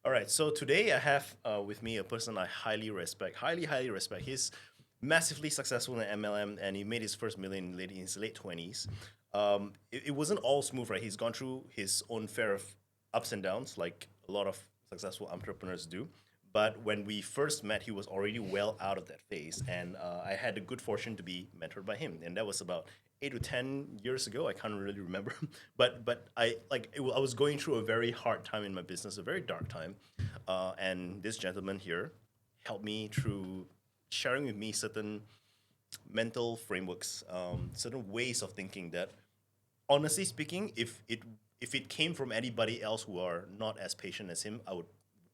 All right, so today I have with me a person I highly respect. He's massively successful in MLM, and he made his first million in his late 20s. It wasn't all smooth, right? He's gone through his own fair of ups and downs, like a lot of successful entrepreneurs do. But when we first met, he was already well out of that phase, and I had the good fortune to be mentored by him, and that was about 8 to 10 years ago. I can't really remember, but I was going through a very hard time in my business, a very dark time, and this gentleman here helped me through sharing with me certain mental frameworks, certain ways of thinking that, honestly speaking, if it came from anybody else who are not as patient as him, I would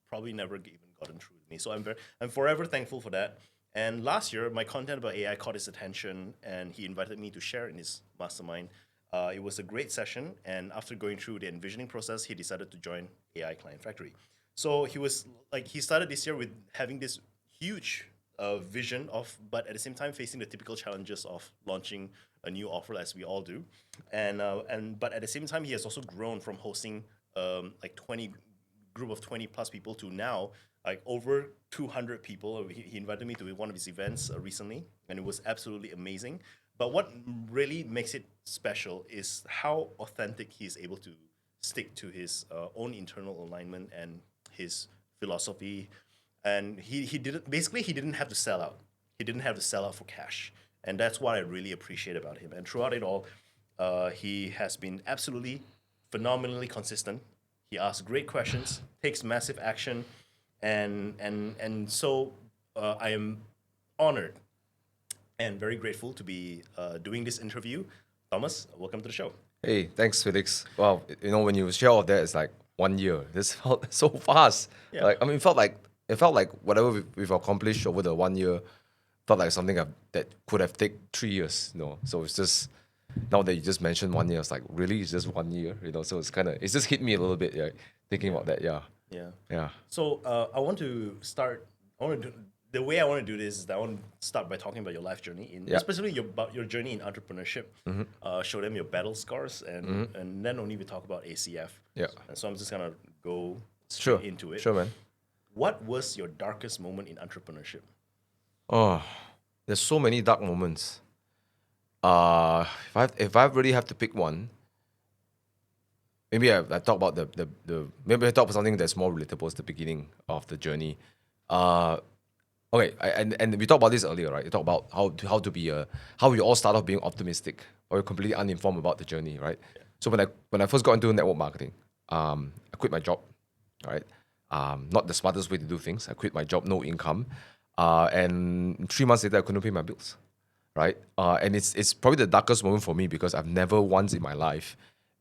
probably never even gotten through to me. So I'm forever thankful for that. And last year, my content about AI caught his attention, and he invited me to share in his mastermind. It was a great session, and after going through the envisioning process, he decided to join AI Client Factory. So he started this year with having this huge vision of, but at the same time facing the typical challenges of launching a new offer, as we all do, and but at the same time, he has also grown from hosting like 20 group of 20 plus people to now like over 200 people. He invited me to one of his events recently, and it was absolutely amazing. But what really makes it special is how authentic he is able to stick to his own internal alignment and his philosophy. And he didn't have to sell out. He didn't have to sell out for cash, and that's what I really appreciate about him. And throughout it all, he has been absolutely phenomenally consistent. He asks great questions, takes massive action, and so I am honored and very grateful to be doing this interview. Thomas, welcome to the show. Hey, thanks, Felix. Wow, when you share all of that, it's like 1 year. This felt so fast. Yeah. Like, I mean, it felt like whatever we've accomplished over the 1 year felt like something that could have taken 3 years. So it's just now that you just mentioned 1 year, it's like really it's just 1 year. So it's just hit me a little bit. Yeah, thinking about that. Yeah, Yeah. yeah, So I want to start. I want to do the way I want to do this is that I want to start by talking about your life journey, Yeah. especially about your journey in entrepreneurship. Show them your battle scars, and then only we talk about ACF. Yeah. And so I'm just gonna go Sure, straight into it. sure, man. What was your darkest moment in entrepreneurship? Oh, there's so many dark moments. If I really have to pick one, maybe I talk about maybe I talk about something that's more relatable at the beginning of the journey. Okay, and we talked about this earlier, right? You talk about how we all start off being optimistic or completely uninformed about the journey, right? So when I first got into network marketing, I quit my job, right? Not the smartest way to do things. I quit my job, no income, and 3 months later I couldn't pay my bills, right? And it's probably the darkest moment for me because I've never once in my life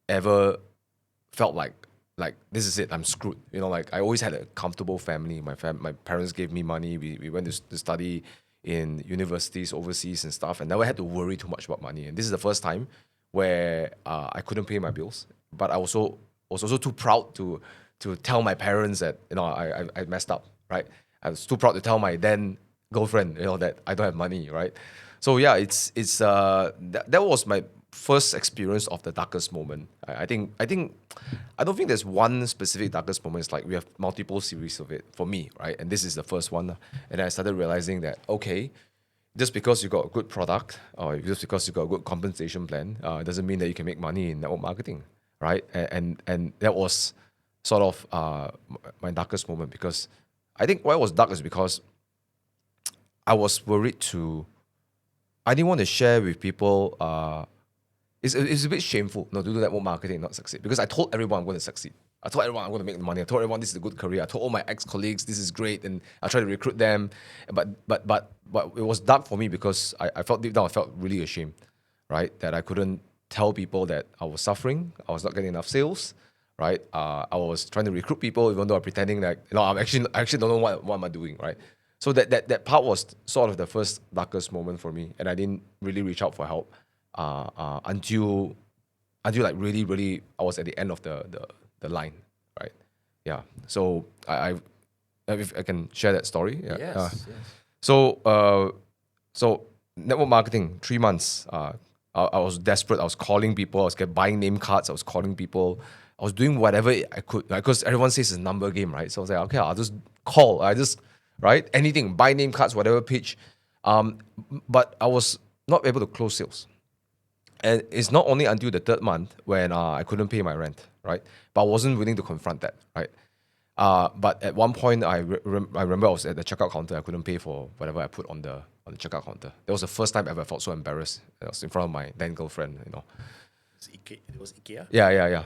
ever felt like this is it, I'm screwed. Like I always had a comfortable family. My parents gave me money. We went to study in universities overseas and stuff, and never had to worry too much about money. And this is the first time where I couldn't pay my bills, but I was also too proud to tell my parents that I messed up. Right, I was too proud to tell my then girlfriend that I don't have money. Right, so yeah, that was my first experience of the darkest moment. I don't think there's one specific darkest moment. It's like we have multiple series of it for me, right? And this is the first one. And I started realizing that, okay, just because you got a good product or just because you got a good compensation plan, it doesn't mean that you can make money in network marketing, right? And that was sort of my darkest moment, because I think why it was dark is because I was worried I didn't want to share with people. It's a bit shameful to do network marketing and not succeed, because I told everyone I'm going to succeed. I told everyone I'm going to make money. I told everyone this is a good career. I told all my ex-colleagues this is great, and I tried to recruit them. But it was dark for me because I felt deep down, I felt really ashamed, right? That I couldn't tell people that I was suffering. I was not getting enough sales, right? I was trying to recruit people even though I'm pretending that I actually don't know what am I doing, right? So that part was sort of the first darkest moment for me, and I didn't really reach out for help until like really I was at the end of the line, right? Yeah. So if I can share that story. Yeah. Yes. So network marketing, 3 months. I was desperate. I was calling people. I was buying name cards. I was calling people, I was doing whatever I could, like, because everyone says it's a number game, right? So I was like, okay, I'll just call. Right? Anything, buy name cards, whatever pitch. But I was not able to close sales. And it's not only until the third month when I couldn't pay my rent, right? But I wasn't willing to confront that, right? But at one point, I remember I was at the checkout counter. I couldn't pay for whatever I put on the checkout counter. That was the first time ever I felt so embarrassed. I was in front of my then girlfriend, you know. It was IKEA? Yeah.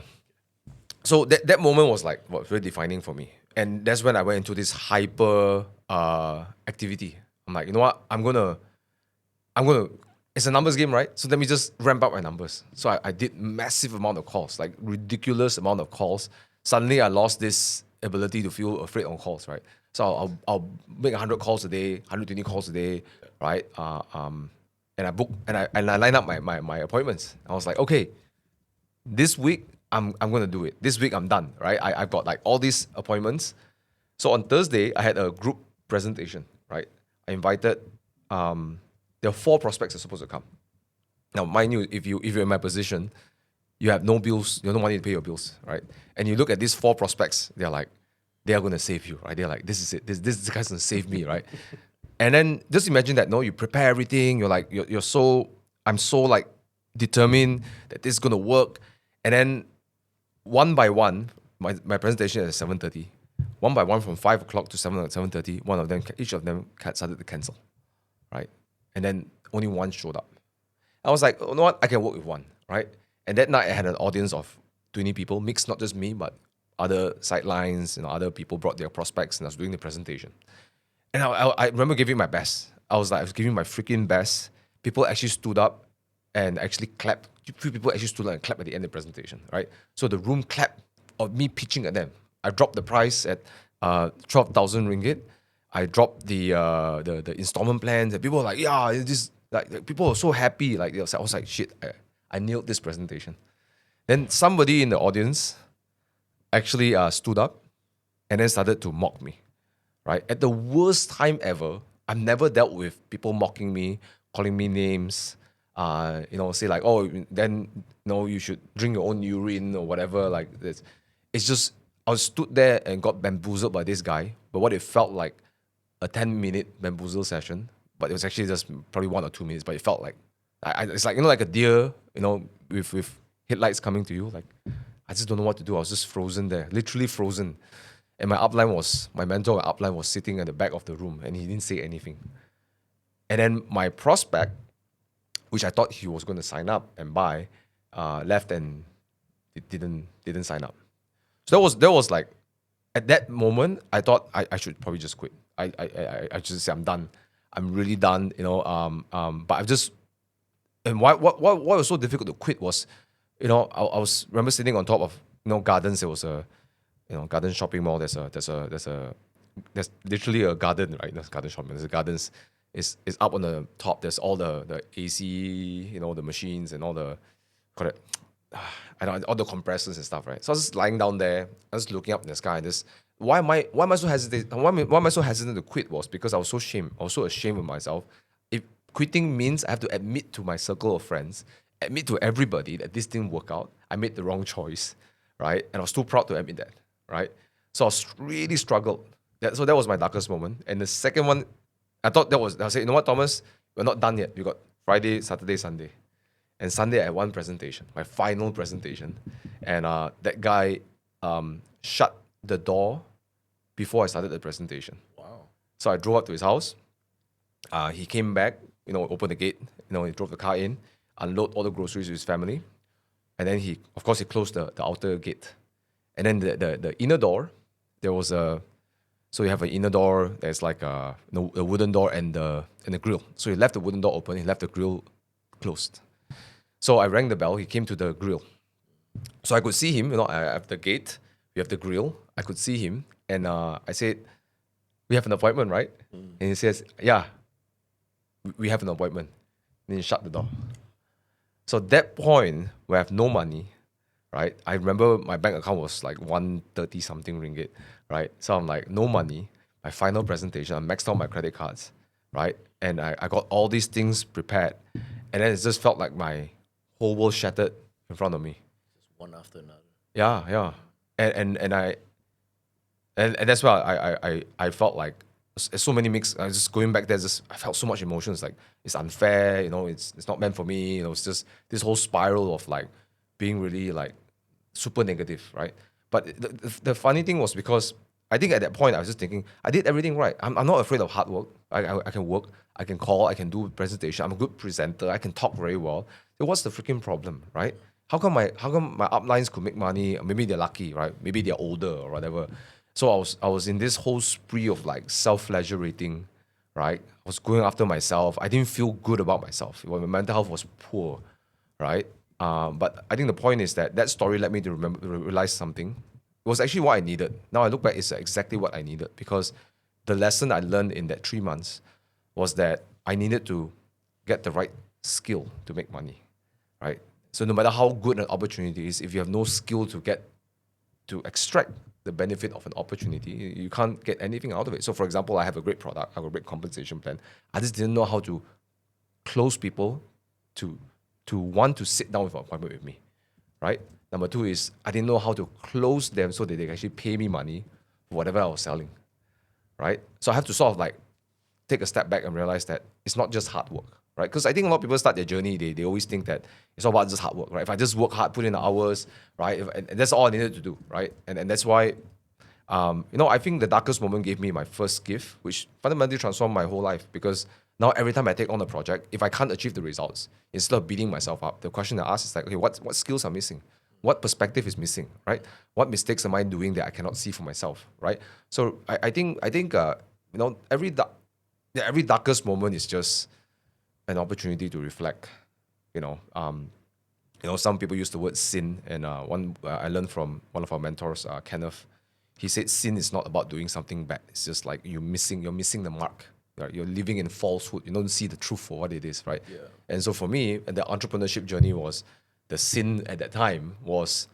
So that moment was like very defining for me. And that's when I went into this hyper activity. I'm like, you know what? I'm gonna it's a numbers game, right? So let me just ramp up my numbers. So I did massive amount of calls, like ridiculous amount of calls. Suddenly I lost this ability to feel afraid on calls, right? So I'll make 100 calls a day, 120 calls a day, right? And I book and I line up my appointments. I was like, okay, this week I'm gonna do it. This week I'm done, right? I've got like all these appointments. So on Thursday I had a group presentation, right? I invited there are 4 prospects that are supposed to come. Now, mind you, if you're in my position, you have no bills, you have no money to pay your bills, right? And you look at these 4 prospects, they're like, they are gonna save you, right? They're like, this is it. This guy's gonna save me, right? And then just imagine that, no, you prepare everything, I'm so like determined that this is gonna work. And then one by one, my presentation is at 7:30. One by one from 5 o'clock to 7:30, each of them started to cancel, right? And then only one showed up. I was like, you know what? I can work with one, right? And that night I had an audience of 20 people, mixed not just me, but other sidelines, other people brought their prospects, and I was doing the presentation. And I remember giving my best. I was giving my freaking best. People actually stood up and actually clapped. A few people actually stood up and clapped at the end of the presentation, right? So the room clapped of me pitching at them. I dropped the price at 12,000 ringgit. I dropped the installment plans, and people were like, yeah, this like people were so happy. Like I was like, shit, I nailed this presentation. Then somebody in the audience actually stood up and then started to mock me, right? At the worst time ever. I've never dealt with people mocking me, calling me names, say like, oh, then you should drink your own urine or whatever. Like this. It's just I was stood there and got bamboozled by this guy. But what it felt like a 10-minute bamboozle session, but it was actually just probably 1 or 2 minutes. But it felt like it's like like a deer, with headlights coming to you. Like I just don't know what to do. I was just frozen there, literally frozen. And my mentor upline was sitting at the back of the room, and he didn't say anything. And then my prospect, which I thought he was going to sign up and buy, left and it didn't sign up. So that was like, at that moment, I thought I should probably just quit. I just say I'm done. I'm really done. But I've just, and what was so difficult to quit was, I remember sitting on top of gardens. There was a garden shopping mall. There's literally a garden, right? There's garden shopping. There's a gardens. It's up on the top. There's all the AC, the machines and all the, all the compressors and stuff, right? So I was just lying down there. I was looking up in the sky. And why am I so hesitant? Why am I so hesitant to quit? Was because I was so ashamed of myself. If quitting means I have to admit to my circle of friends, admit to everybody that this didn't work out. I made the wrong choice, right? And I was too proud to admit that, right? So I really struggled. So that was my darkest moment. And the second one, I said, you know what, Thomas, we're not done yet. We got Friday, Saturday, Sunday. And Sunday I had one presentation, my final presentation. And that guy shut the door before I started the presentation. Wow. So I drove up to his house. He came back, opened the gate, he drove the car in, unload all the groceries to his family. And then he closed the outer gate. And then the inner door, there was so you have an inner door, there's like a wooden door and the grill. So he left the wooden door open, he left the grill closed. So I rang the bell, he came to the grill. So I could see him, I have the gate, we have the grill, I could see him. And I said, we have an appointment, right? And he says, yeah, we have an appointment. And he shut the door. So at that point, where I have no money, right? I remember my bank account was like 130 something ringgit, right? So I'm like, no money. My final presentation, I maxed out my credit cards, right? And I got all these things prepared. And then it just felt like my whole world shattered in front of me. Just one after another. Yeah. And and that's why I felt like so many mixed. Just going back there, just I felt so much emotions. Like it's unfair, it's not meant for me. It's just this whole spiral of like being really like super negative, right? But the funny thing was because I think at that point I was just thinking I did everything right. I'm not afraid of hard work. I can work. I can call. I can do presentation. I'm a good presenter. I can talk very well. So what's the freaking problem, right? How come my uplines could make money? Maybe they're lucky, right? Maybe they're older or whatever. So I was in this whole spree of like self-flagellating, right? I was going after myself. I didn't feel good about myself. My mental health was poor, right? But I think the point is that story led me to realize something. It was actually what I needed. Now I look back, it's exactly what I needed because the lesson I learned in that 3 months was that I needed to get the right skill to make money, right? So no matter how good an opportunity is, if you have no skill to extract the benefit of an opportunity, you can't get anything out of it. So for example, I have a great product, I have a great compensation plan. I just didn't know how to close people to want to sit down with an appointment with me, right? Number two is I didn't know how to close them so that they can actually pay me money for whatever I was selling, right? So I have to sort of like take a step back and realize that it's not just hard work, right? Because I think a lot of people start their journey, they always think that it's all about just hard work, right? If I just work hard, put in the hours, right? And that's all I needed to do, right? And that's why, I think the darkest moment gave me my first gift, which fundamentally transformed my whole life because now every time I take on a project, if I can't achieve the results, instead of beating myself up, the question I ask is like, okay, what skills are missing? What perspective is missing, right? What mistakes am I doing that I cannot see for myself, right? So I think every darkest moment is just an opportunity to reflect. You know, um, some people use the word sin, and one I learned from one of our mentors, Kenneth. He said sin is not about doing something bad. It's just like you're missing the mark. Right? You're living in falsehood. You don't see the truth for what it is, right? Yeah. And so for me, and the entrepreneurship journey was the sin at that time was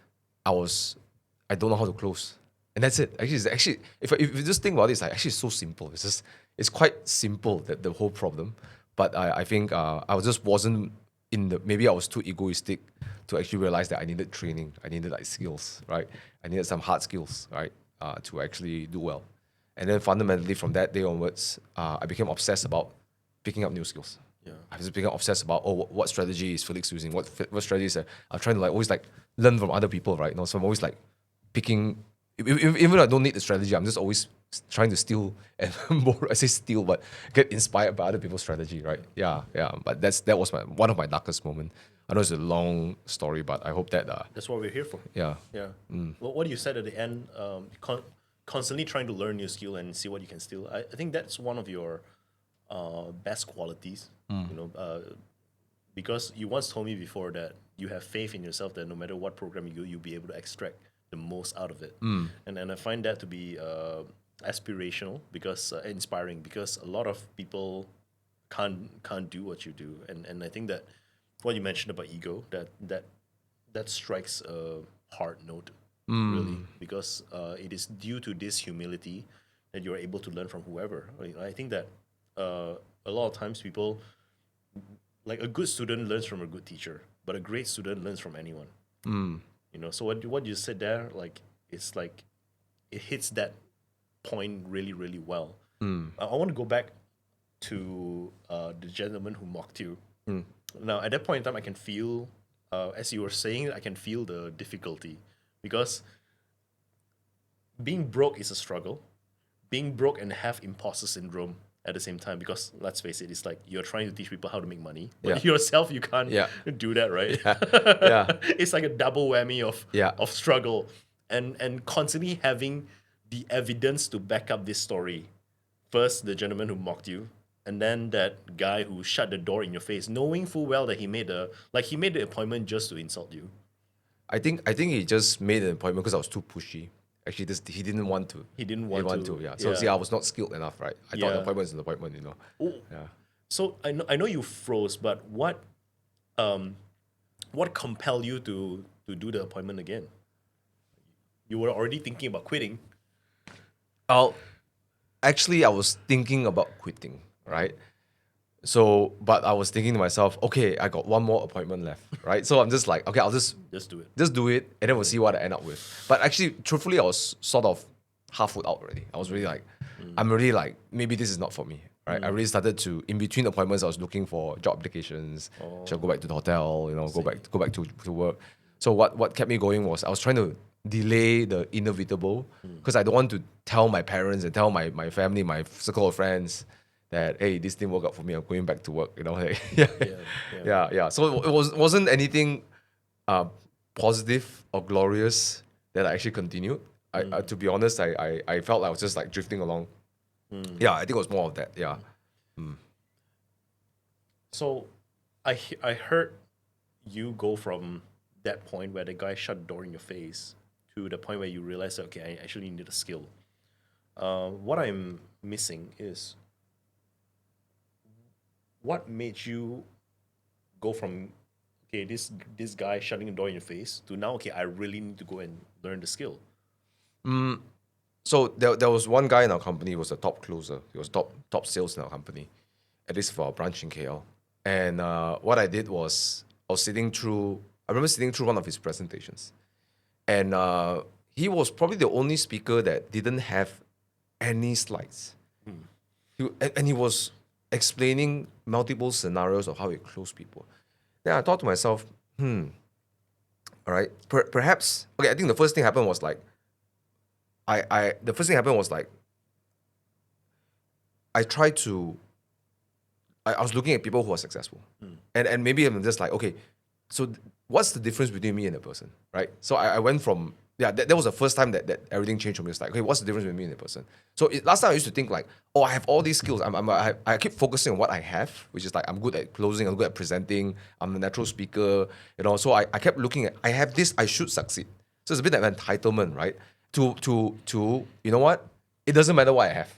I was I don't know how to close. And that's it. Actually, if you just think about it, it's like actually so simple. It's quite simple that the whole problem. But I think I just wasn't maybe I was too egoistic to actually realize that I needed training. I needed like skills, right? I needed some hard skills, right? To actually do well. And then fundamentally from that day onwards, I became obsessed about picking up new skills. Yeah. I was becoming obsessed about what strategy is Felix using, what strategies I'm trying to like always like learn from other people, right? So I'm always like picking, even though I don't need the strategy, I'm just always trying to steal and more. I say steal, but get inspired by other people's strategy, right? Yeah. But that was one of my darkest moments. I know it's a long story, but I hope that That's what we're here for. yeah. Yeah. Well, what you said at the end, constantly trying to learn new skill and see what you can steal. I think that's one of your best qualities. Because you once told me before that you have faith in yourself that no matter what program you go, you'll be able to extract the most out of it. And I find that to be aspirational because inspiring because a lot of people can't do what you do. And I think that what you mentioned about ego that strikes a hard note really because it is due to this humility that you're able to learn from whoever. I think that a lot of times people like a good student learns from a good teacher, but a great student learns from anyone. So what you said there, like it's like it hits that point really really well. I want to go back to the gentleman who mocked you. Now at that point in time, I can feel, as you were saying, I can feel the difficulty because being broke is a struggle. Being broke and have imposter syndrome at the same time because let's face it, it's like you're trying to teach people how to make money, but Yeah. yourself you can't Yeah. do that, right? Yeah. It's like a double whammy of Yeah. struggle and constantly having the evidence to back up this story. First, the gentleman who mocked you, and then that guy who shut the door in your face, knowing full well that he made the appointment just to insult you. I think he just made an appointment because I was too pushy. Actually, he didn't want to. He didn't want to. Yeah. So see, I was not skilled enough, right? I thought Yeah. an appointment is an appointment. Oh, Yeah. so I know you froze, but what compelled you to do the appointment again? You were already thinking about quitting. Oh, actually, I was thinking about quitting, right? So, but I was thinking to myself, okay, I got one more appointment left, right? So I'm just like, okay, I'll just Just do it. do it, and then we'll see what I end up with. But actually, truthfully, I was sort of half foot out already. I was really like, I'm really like, maybe this is not for me, right? I really started to, in between appointments, I was looking for job applications. Should I go back to the hotel? You know, go back to work. So what kept me going was I was trying to delay the inevitable because I don't want to tell my parents and tell my family, my circle of friends that hey, this didn't work out for me. I'm going back to work. You know, like, yeah. So it wasn't anything positive or glorious that I actually continued. To be honest, I felt like I was just like drifting along. Yeah, I think it was more of that. Yeah. So I heard you go from that point where the guy shut the door in your face to the point where you realize, okay, I actually need a skill. What I'm missing is what made you go from okay, this guy shutting the door in your face to now, okay, I really need to go and learn the skill. So there was one guy in our company who was a top closer. He was top sales in our company, at least for our branch in KL. And what I did was I remember sitting through one of his presentations, and he was probably the only speaker that didn't have any slides. And he was explaining multiple scenarios of how he closed people. Then I thought to myself, all right, perhaps okay. I think the first thing happened was like the first thing happened was like I tried to I was looking at people who are successful. And maybe I'm just like, okay, so what's the difference between me and a person, right? So I went from, that was the first time that everything changed for me. It's like, okay, what's the difference between me and a person? So last time I used to think like, oh, I have all these skills. I keep focusing on what I have, which is like, I'm good at closing, I'm good at presenting, I'm a natural speaker, you know. So I kept looking at, I have this, I should succeed. So it's a bit of entitlement, right? To you know what? It doesn't matter what I have,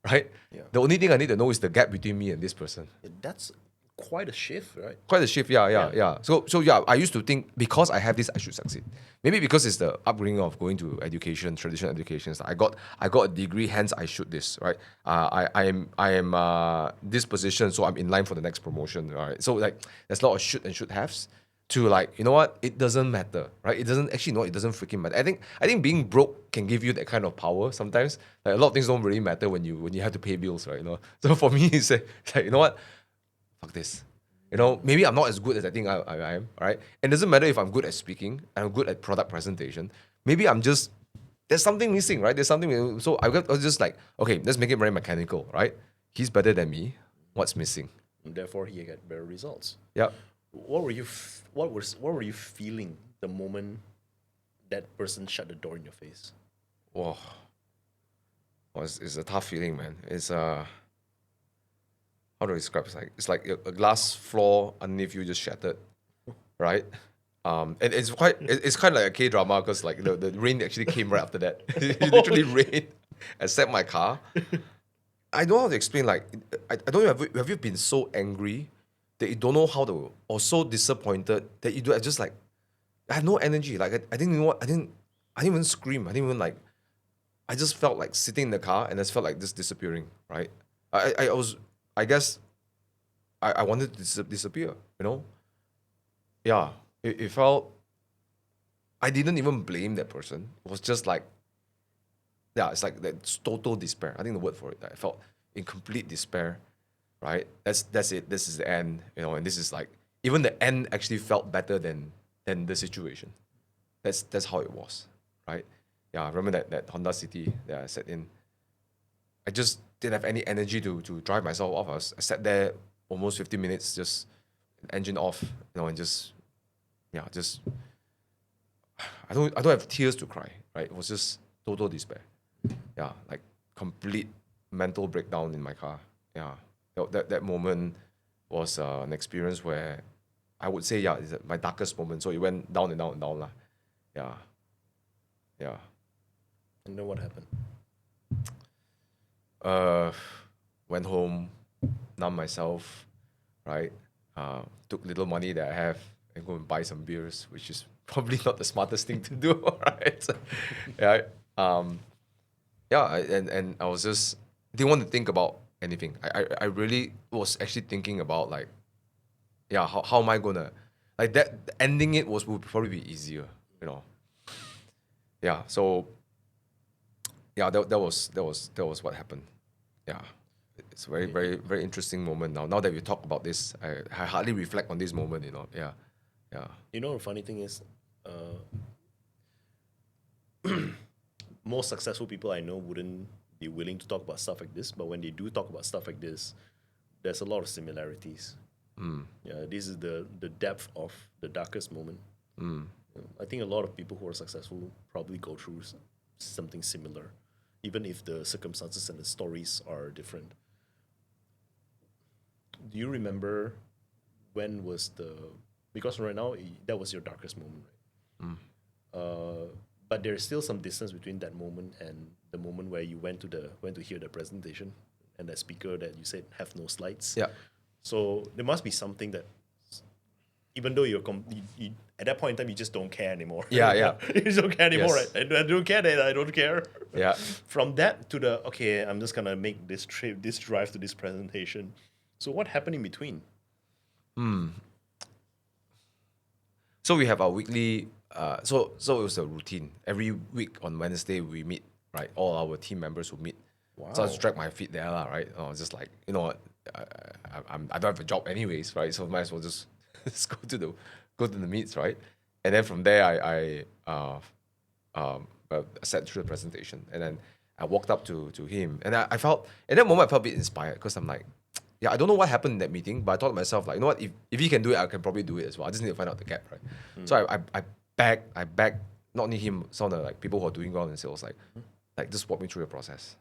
right? Yeah. The only thing I need to know is the gap between me and this person. That's quite a shift, right? Quite a shift, yeah. So yeah, I used to think because I have this, I should succeed. Maybe because it's the upbringing of going to education, traditional education. So I got a degree, hence I should this, right? I am this position, so I'm in line for the next promotion, right? So like there's a lot of should and should haves. To like, you know what? It doesn't matter, right? It doesn't actually no, it doesn't freaking matter. I think being broke can give you that kind of power sometimes. Like a lot of things don't really matter when you have to pay bills, right? You know. So for me, it's like you know what? Fuck this. You know, maybe I'm not as good as I think I am, right? And it doesn't matter if I'm good at speaking, I'm good at product presentation. Maybe I'm just, there's something missing, right? There's something, so I was just like, okay, let's make it very mechanical, right? He's better than me. What's missing? And therefore, he get better results. Yep. What were you feeling the moment that person shut the door in your face? Whoa. Well, it's a tough feeling, man. It's how do I describe? It's like a glass floor underneath you just shattered, right? And it's kind of like a K drama because like the rain actually came right after that. It literally rained, except my car. I don't know how to explain. Like I don't know. Have you been so angry that you don't know how to, or so disappointed that you do? I just like I had no energy. Like I didn't know what I didn't even scream. I didn't even like. I just felt like sitting in the car and I just felt like just disappearing. Right. I was. I guess I wanted to disappear, you know? Yeah, it felt, I didn't even blame that person. It was just like, yeah, it's like that total despair. I think the word for it, I felt in complete despair, right? That's it. This is the end, you know, and this is like, even the end actually felt better than the situation. That's how it was, right? Yeah, I remember that Honda City that I sat in. I just didn't have any energy to drive myself off. I sat there almost 15 minutes, just engine off, you know, and just I don't have tears to cry, right? It was just total despair. Yeah, like complete mental breakdown in my car. Yeah, that moment was an experience where I would say, yeah, it's my darkest moment. So it went down and down and down lah. Yeah. And then what happened? Went home, numbed myself, right? Took little money that I have and go and buy some beers, which is probably not the smartest thing to do, right? Yeah. And I was just didn't want to think about anything. I really was actually thinking about like, yeah, how am I gonna like that ending it would probably be easier, you know. Yeah, so yeah, that was what happened. Yeah. It's a very interesting moment now. Now that we talk about this, I hardly reflect on this moment, you know. Yeah. Yeah. You know, the funny thing is, most successful people I know wouldn't be willing to talk about stuff like this, but when they do talk about stuff like this, there's a lot of similarities. Yeah, this is the depth of the darkest moment. I think a lot of people who are successful probably go through something similar, even if the circumstances and the stories are different. Do you remember when was the, because right now that was your darkest moment, right? But there's still some distance between that moment and the moment where you went to hear the presentation and that speaker that you said have no slides. Yeah. So there must be something that, even though you at that point in time you just don't care anymore. Yeah, yeah. You just don't care anymore, Yes. right? I don't care that I don't care. Yeah. From that to the okay, I'm just gonna make this drive to this presentation. So what happened in between? So we have our weekly. So it was a routine. Every week on Wednesday we meet. Right, all our team members will meet. So I just drag my feet there, lah. Right, just like you know what, I don't have a job anyways, right? So might as well just just go to the meets, right? And then from there I sat through the presentation, and then I walked up to him, and I felt at that moment I felt a bit inspired because I'm like, yeah, I don't know what happened in that meeting, but I thought to myself like, you know what, if he can do it, I can probably do it as well. I just need to find out the gap, right? So I begged not only him, some of the like people who are doing well in sales, like just walk me through the process,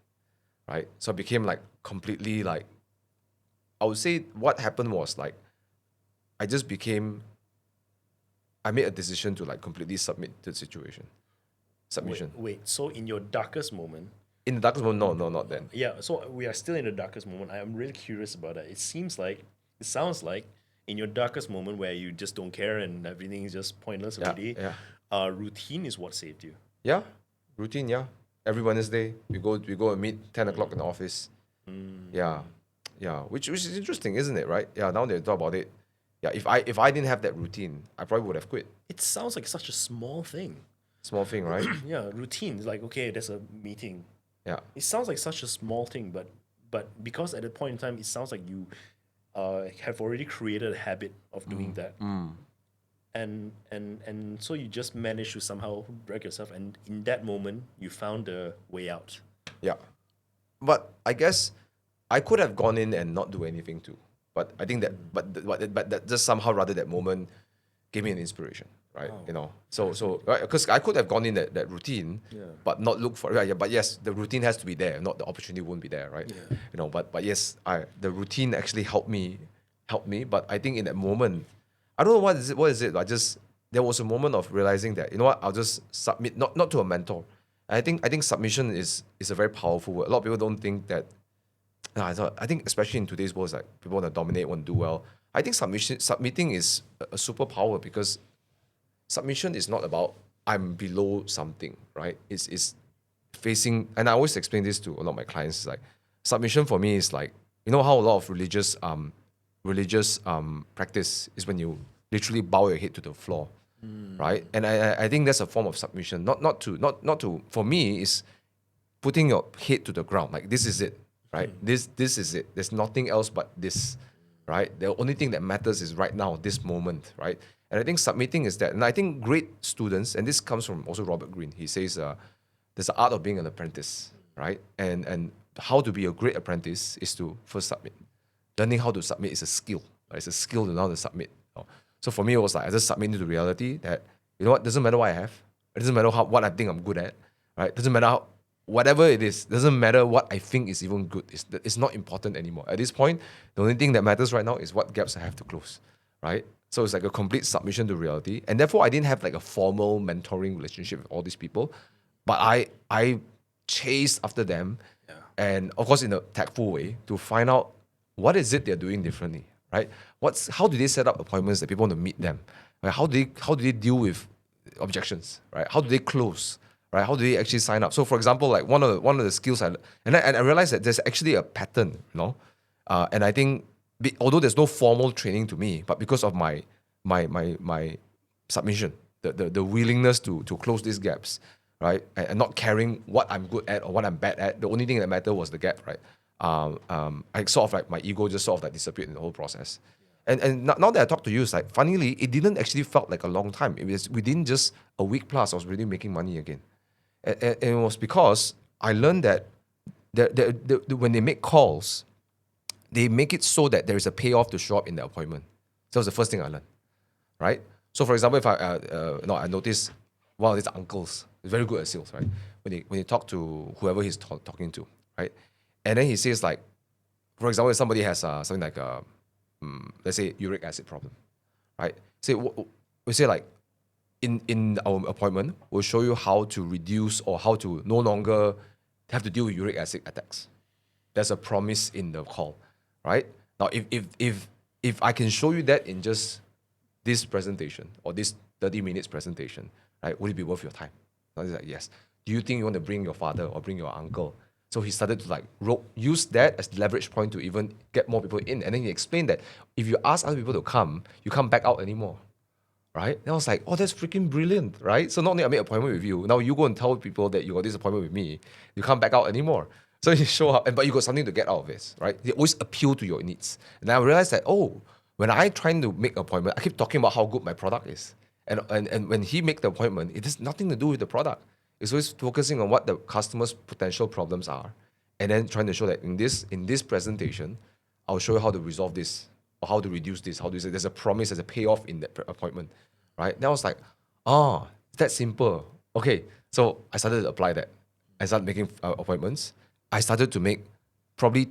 right? So I became like completely like, I would say what happened was like, I made a decision to like completely submit to the situation. Submission. Wait. So in your darkest moment, In the darkest moment, no, not then. yeah. So we are still in the darkest moment. I am really curious about that. It sounds like in your darkest moment where you just don't care and everything is just pointless Yeah, already. yeah. Routine is what saved you. Yeah, routine. Yeah, every Wednesday we go and meet 10 o'clock in the office. Yeah, yeah, which is interesting, isn't it? Right? Yeah. Now they talk about it. Yeah. If I didn't have that routine, I probably would have quit. It sounds like such a small thing. Small thing, right? Yeah, routine is like okay, there's a meeting. Yeah. It sounds like such a small thing, but because at that point in time, it sounds like you have already created a habit of doing that, and so you just managed to somehow drag yourself, and in that moment, you found the way out. Yeah. But I guess I could have gone in and not do anything too. But I think that, but that just somehow rather that moment gave me an inspiration, right? You know, so right, because I could have gone in that routine, but not look for it. Yeah, but yes, the routine has to be there. Not the opportunity won't be there, right? You know, but yes, the routine actually helped me. But I think in that moment, I don't know what is it. I just there was a moment of realizing that you know what, I'll just submit not to a mentor. I think submission is a very powerful word. A lot of people don't think that. I think especially in today's world, it's like people want to dominate, want to do well. I think submitting is a superpower because submission is not about I'm below something, right? It's facing, and I always explain this to a lot of my clients. It's like submission for me is like, you know how a lot of religious practice is when you literally bow your head to the floor, right? And I think that's a form of submission. Not to for me is putting your head to the ground. Like this is it, right? This is it. There's nothing else but this, right? The only thing that matters is right now, this moment, right? And I think submitting is that. And I think great students, and this comes from also Robert Greene. He says there's the art of being an apprentice, right? And how to be a great apprentice is to first submit. Learning how to submit is a skill. Right? It's a skill to know how to submit. So for me, it was like I just submit into reality that, you know what, doesn't matter what I have. It doesn't matter what I think I'm good at, right? Doesn't matter whatever it is, doesn't matter what I think is even good. It's not important anymore. At this point, the only thing that matters right now is what gaps I have to close, right? So it's like a complete submission to reality. And therefore, I didn't have like a formal mentoring relationship with all these people, but I chased after them, and of course in a tactful way to find out what is it they're doing differently, right? How do they set up appointments that people want to meet them? Right? How do they deal with objections, right? How do they close, right? How do they actually sign up? So for example, like one of the skills I realized that there's actually a pattern, and I think although there's no formal training to me, but because of my submission, the willingness to close these gaps, right, and not caring what I'm good at or what I'm bad at, the only thing that mattered was the gap, right? I sort of like my ego just sort of like disappeared in the whole process. And now that I talk to you, it's like funnily, it didn't actually felt like a long time. It was within just a week plus, I was really making money again. And it was because I learned that when they make calls, they make it so that there is a payoff to show up in the appointment. So that was the first thing I learned, right? So for example, if I notice one of these uncles is very good at sales, right? When he talk to whoever he's talking to, right? And then he says like, for example, if somebody has something like let's say uric acid problem, right? We say like, in our appointment, we'll show you how to reduce or how to no longer have to deal with uric acid attacks. There's a promise in the call, right? Now, if I can show you that in just this presentation or this 30 minutes presentation, right, would it be worth your time? I was like, yes. Do you think you want to bring your father or bring your uncle? So he started to like use that as the leverage point to even get more people in. And then he explained that if you ask other people to come, you can't back out anymore. Right? And I was like, oh, that's freaking brilliant, right? So not only I made an appointment with you, now you go and tell people that you got this appointment with me, you can't back out anymore. So you show up, but you got something to get out of this, right? They always appeal to your needs. And I realized that, when I trying to make an appointment, I keep talking about how good my product is. And when he make the appointment, it has nothing to do with the product. It's always focusing on what the customer's potential problems are. And then trying to show that in this presentation, I'll show you how to resolve this, or how to reduce this, how to say there's a promise, there's a payoff in that appointment, right? Then I was like, that's simple. Okay, so I started to apply that. I started making appointments. I started to make probably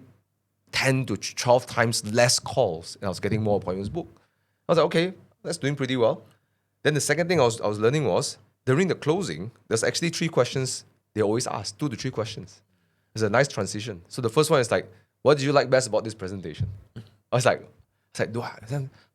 10 to 12 times less calls, and I was getting more appointments booked. I was like, okay, that's doing pretty well. Then the second thing I was learning was, during the closing, there's actually 3 questions they always ask, 2 to 3 questions. It's a nice transition. So the first one is like, what did you like best about this presentation? I was like,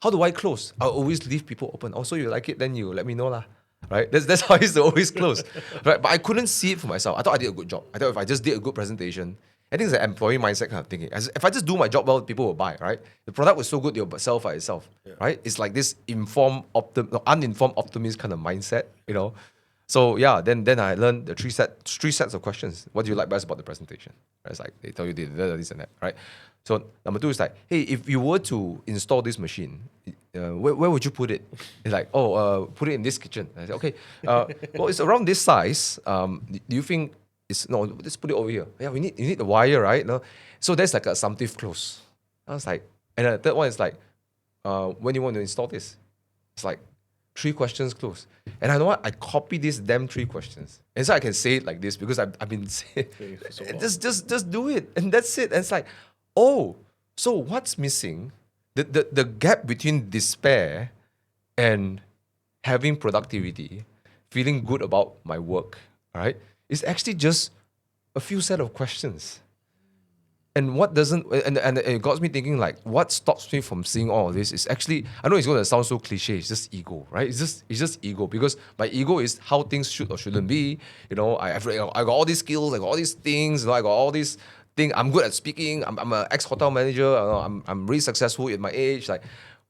how do I close? I always leave people open. Also, you like it, then you let me know lah. Right? That's how I used to always close. Right? But I couldn't see it for myself. I thought I did a good job. I thought if I just did a good presentation, I think it's an employee mindset kind of thinking. If I just do my job well, people will buy, right? The product was so good, they'll sell for itself, right? It's like this uninformed optimist kind of mindset, So yeah, then I learned the 3 sets of questions. What do you like best about the presentation? Right? It's like they tell you this and that, right? So number 2 is like, hey, if you were to install this machine, where would you put it? It's like, put it in this kitchen. I said, okay, well, it's around this size. Do you think let's put it over here. Yeah, you need the wire, right? No, so that's like an assumptive close. I was like, and the third one is like, when you want to install this, it's like 3 questions close. And I know what? I copy these damn 3 questions. And so I can say it like this because I've been saying, just do it. And that's it. And it's like, so what's missing? The gap between despair and having productivity, feeling good about my work, right, is actually just a few set of questions. And what doesn't, and it got me thinking, like, what stops me from seeing all of this is actually, I know it's going to sound so cliche, it's just ego, right? It's just ego, because my ego is how things should or shouldn't be. I got all these skills, I got all these things, I got all these things. I'm good at speaking. I'm an ex-hotel manager. I'm really successful at my age. Like,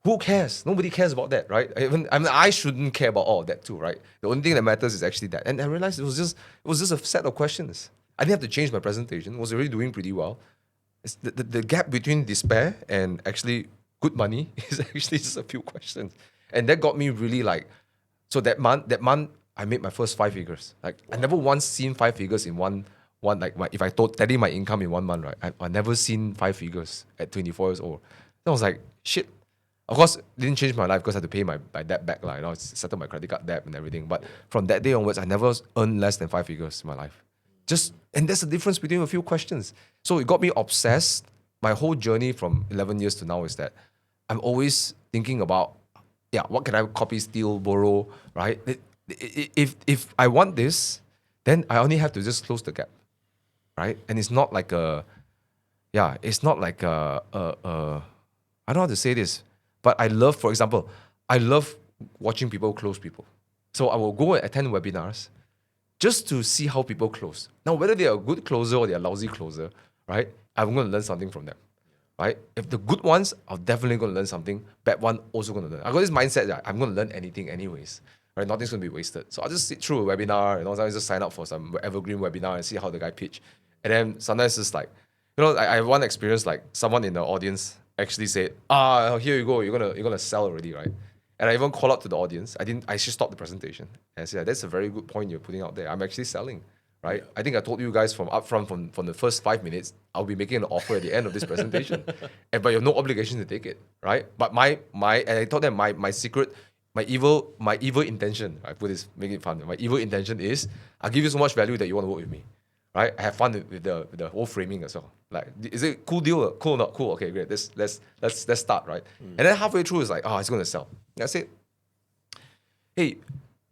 who cares? Nobody cares about that, right? I shouldn't care about all of that too, right? The only thing that matters is actually that. And I realized it was just a set of questions. I didn't have to change my presentation. I was already doing pretty well. It's the gap between despair and actually good money is actually just a few questions. And that got me really like, so that month I made my first 5 figures. Like, I never once seen 5 figures in one like, if I tally my income in 1 month, right? I never seen 5 figures at 24 years old. Then I was like, shit. Of course, it didn't change my life because I had to pay my debt back. I settled my credit card debt and everything. But from that day onwards, I never earned less than 5 figures in my life. And that's the difference between a few questions. So it got me obsessed. My whole journey from 11 years to now is that I'm always thinking about, what can I copy, steal, borrow, right? If I want this, then I only have to just close the gap, right? And it's not like I don't know how to say this, but for example, I love watching people close people. So I will go and attend webinars, just to see how people close. Now, whether they are a good closer or they are a lousy closer, right? I'm going to learn something from them, right? If the good ones, I'm definitely going to learn something. Bad one, also going to learn. I got this mindset that I'm going to learn anything anyways, right? Nothing's going to be wasted. So I'll just sit through a webinar, sometimes just sign up for some evergreen webinar and see how the guy pitch. And then sometimes it's like, I have one experience like someone in the audience actually said, here you go, you're gonna sell already, right? And I even called out to the audience. I should stop the presentation. And I said, that's a very good point you're putting out there. I'm actually selling, right? Yeah. I think I told you guys from upfront, from the first 5 minutes, I'll be making an offer at the end of this presentation. But you have no obligation to take it, right? But and I told them my secret, my evil intention, I put this, making it fun. My evil intention is, I'll give you so much value that you want to work with me, right? I have fun with the whole framing as well. Like, is it a cool deal? Cool or not cool? Okay, great. Let's start, right? And then halfway through, it's like, it's going to sell. And I said, hey,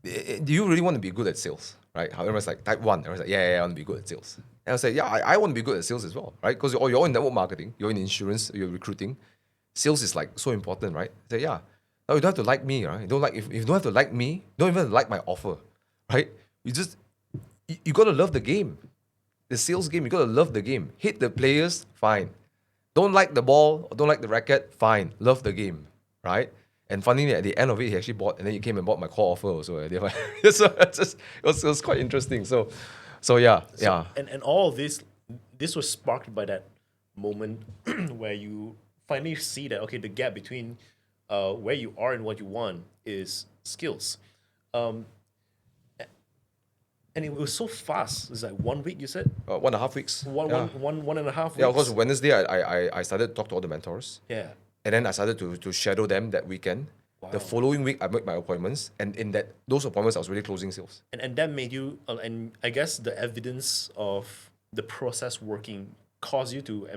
do you really want to be good at sales, right? Everyone's like, type 1. Everyone's like, yeah, I want to be good at sales. And I was like, yeah, I want to be good at sales as well, right? Because you're in network marketing, you're in insurance, you're recruiting. Sales is like so important, right? I said, yeah. No, you don't have to like me, right? If you don't have to like me, you don't even have to like my offer, right? You got to love the game. The sales game, you got to love the game. Hate the players, fine. Don't like the ball, or don't like the racket, fine. Love the game, right? And funnily, at the end of it, he actually bought, and then he came and bought my core offer also. So it was quite interesting. So yeah. And all of this was sparked by that moment where you finally see that, okay, the gap between where you are and what you want is skills. And it was so fast. It was like 1 week, you said? 1.5 weeks. One and a half weeks. Yeah, of course, Wednesday, I started to talk to all the mentors. Yeah. And then I started to shadow them that weekend. Wow. The following week, I made my appointments. And in those appointments, I was really closing sales. And that made you, and I guess the evidence of the process working caused you to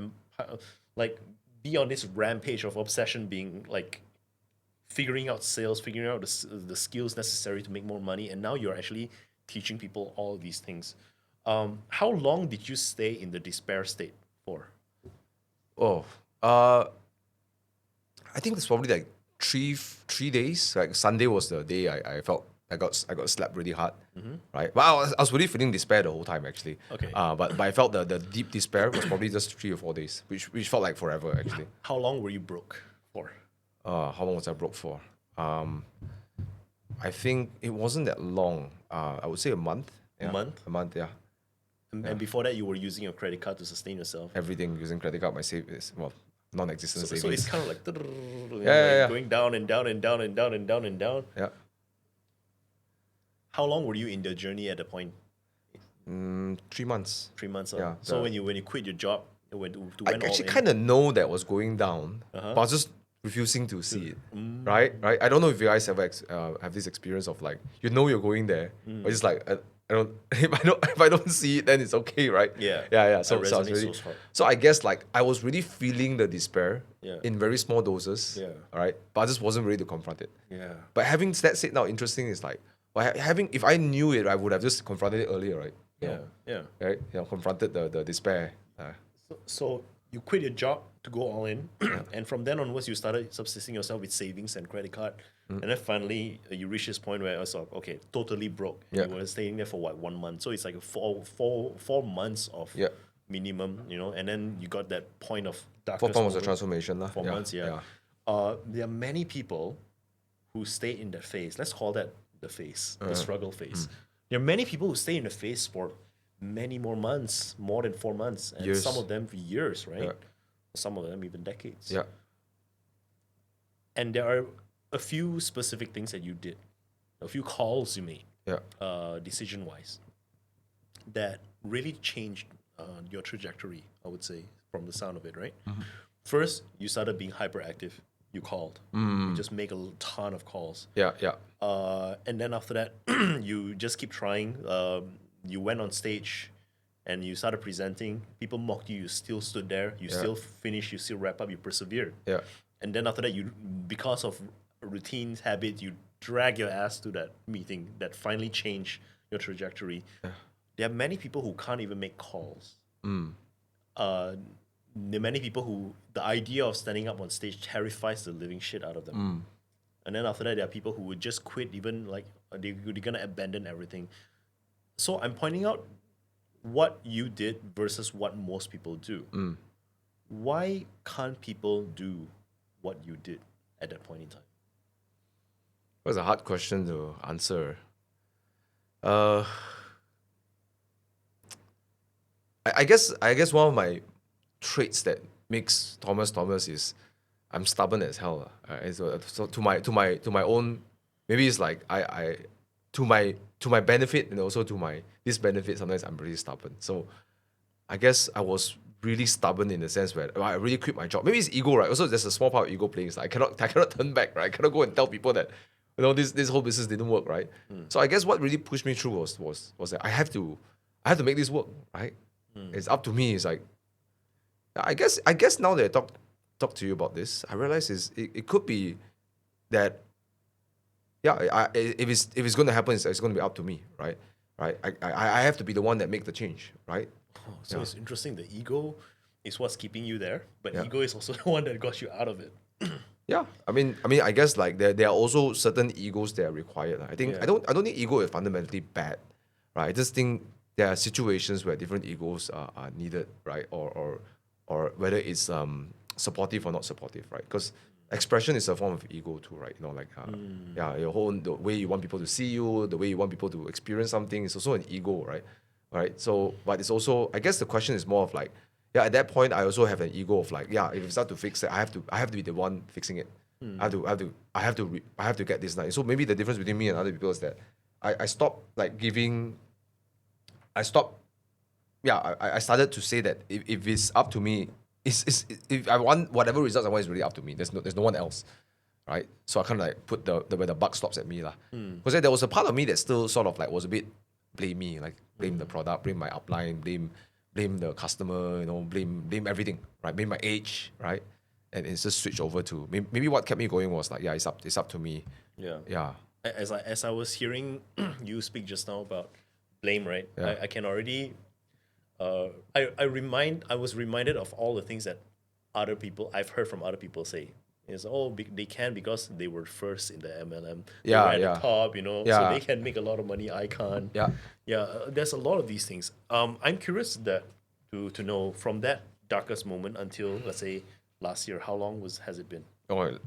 be on this rampage of obsession, being like figuring out sales, figuring out the skills necessary to make more money. And now you're actually teaching people all these things. How long did you stay in the despair state for? I think it's probably like three days. Like Sunday was the day I felt I got slapped really hard, right? But I was really feeling despair the whole time actually. Okay. But I felt the deep despair was probably just 3 or 4 days, which felt like forever actually. How long were you broke for? How long was I broke for? I think it wasn't that long. I would say a month. Yeah. A month? A month, yeah. And before that, you were using your credit card to sustain yourself? Everything using credit card, my savings, non-existent savings. So it's kind of like, going down and down and down and down and down and down. Yeah. How long were you in the journey at the point? 3 months. 3 months. Yeah. So when you quit your job, I actually kind of know that was going down, but I was just refusing to see it. Right. I don't know if you guys ever have this experience of like, you're going there, but it's like I don't. If I don't see it, then it's okay, right? Yeah. So I was really, so I guess like I was really feeling the despair in very small doses. Yeah. All right, but I just wasn't ready to confront it. Yeah. But having that said, now interesting is like, if I knew it, I would have just confronted it earlier, right? Yeah. Right. Confronted the despair. So you quit your job to go all in, and from then onwards, you started subsisting yourself with savings and credit card, and then finally you reached this point where I was like, okay, totally broke. And you were staying there for 1 month, so it's like four months of minimum, and then you got that point of darkest. 4 months of transformation, 4 months, yeah. There are many people who stay in that phase. Let's call that the phase, the struggle phase. There are many people who stay in the phase for many more months, more than 4 months, and years. Some of them for years, right? Some of them even decades. Yeah. And there are a few specific things that you did, a few calls you made, decision-wise, that really changed your trajectory, I would say, from the sound of it, right? First, you started being hyperactive. You called. You just make a ton of calls. Yeah. And then after that, you just keep trying. You went on stage and you started presenting. People mocked you. You still stood there. You still finished. You still wrap up. You persevered. Yeah. And then after that, because of routines, habits, you drag your ass to that meeting that finally changed your trajectory. Yeah. There are many people who can't even make calls. There are many people who the idea of standing up on stage terrifies the living shit out of them. And then after that, there are people who would just quit, even like they're gonna abandon everything. So I'm pointing out what you did versus what most people do. Why can't people do what you did at that point in time? That's a hard question to answer. Uh, I guess one of my traits that makes Thomas is I'm stubborn as hell. So to my own, maybe it's like I to my benefit and also to my disbenefit. Sometimes I'm really stubborn. So I guess I was really stubborn in the sense where I really quit my job. Maybe it's ego, right? Also, there's a small part of ego playing. It's like I cannot turn back, right? I cannot go and tell people that this whole business didn't work, right? So I guess what really pushed me through was that I have to make this work, right? It's up to me. It's like I guess now that I talk to you about this, I realize it could be that if it's going to happen, it's going to be up to me, right? Right. I have to be the one that make the change, right? Oh, so it's interesting. The ego is what's keeping you there, but Yeah. ego is also the one that got you out of it. Yeah, I mean, I guess like there are also certain egos that are required. I think Yeah. I don't think ego is fundamentally bad, right? I just think there are situations where different egos are needed, right? Or whether it's supportive or not supportive, right? Because expression is a form of ego too, right? Yeah, your whole the way you want people to see you, the way you want people to experience something is also an ego, right? Right. So, but it's also I guess the question is more of like yeah, at that point, I also have an ego of like, yeah, if it's start to fix it, I have to be the one fixing it. I have to get this done. So maybe the difference between me and other people is that I stopped like giving, I stopped, yeah, I started to say that if it's up to me, if I want whatever results I want is really up to me. There's no one else, right? So I kind of like put the where the buck stops at me lah. Because there was a part of me that still sort of like was a bit blamey, like blame the product, blame my upline, blame the customer, blame everything, right? Blame my age, right? And it's just switch over to maybe what kept me going was like, yeah, it's up to me. Yeah. Yeah. As I was hearing you speak just now about blame, right? Yeah. I can already I was reminded of all the things that I've heard from other people say. Is they can because they were first in the MLM. They Yeah, were at yeah. the top, so Yeah. they can make a lot of money. I can't. Yeah. Yeah, there's a lot of these things. I'm curious to know from that darkest moment until let's say last year, how long has it been? Oh, I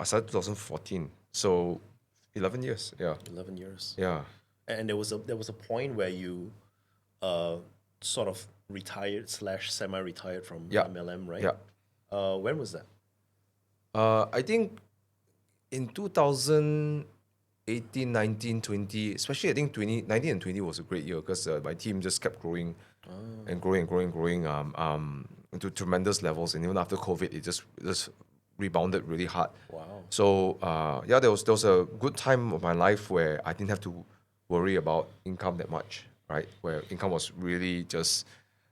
started 2014. So 11 years. Yeah. 11 years. Yeah. And there was a point where you sort of retired slash semi-retired from Yeah. MLM, right? Yeah. When was that? I think in 2018, 19, 20, especially I think 2019 and 20 was a great year because my team just kept growing and growing into tremendous levels. And even after COVID, it just rebounded really hard. Wow. So yeah, there was a good time of my life where I didn't have to worry about income that much, right? Where income was really just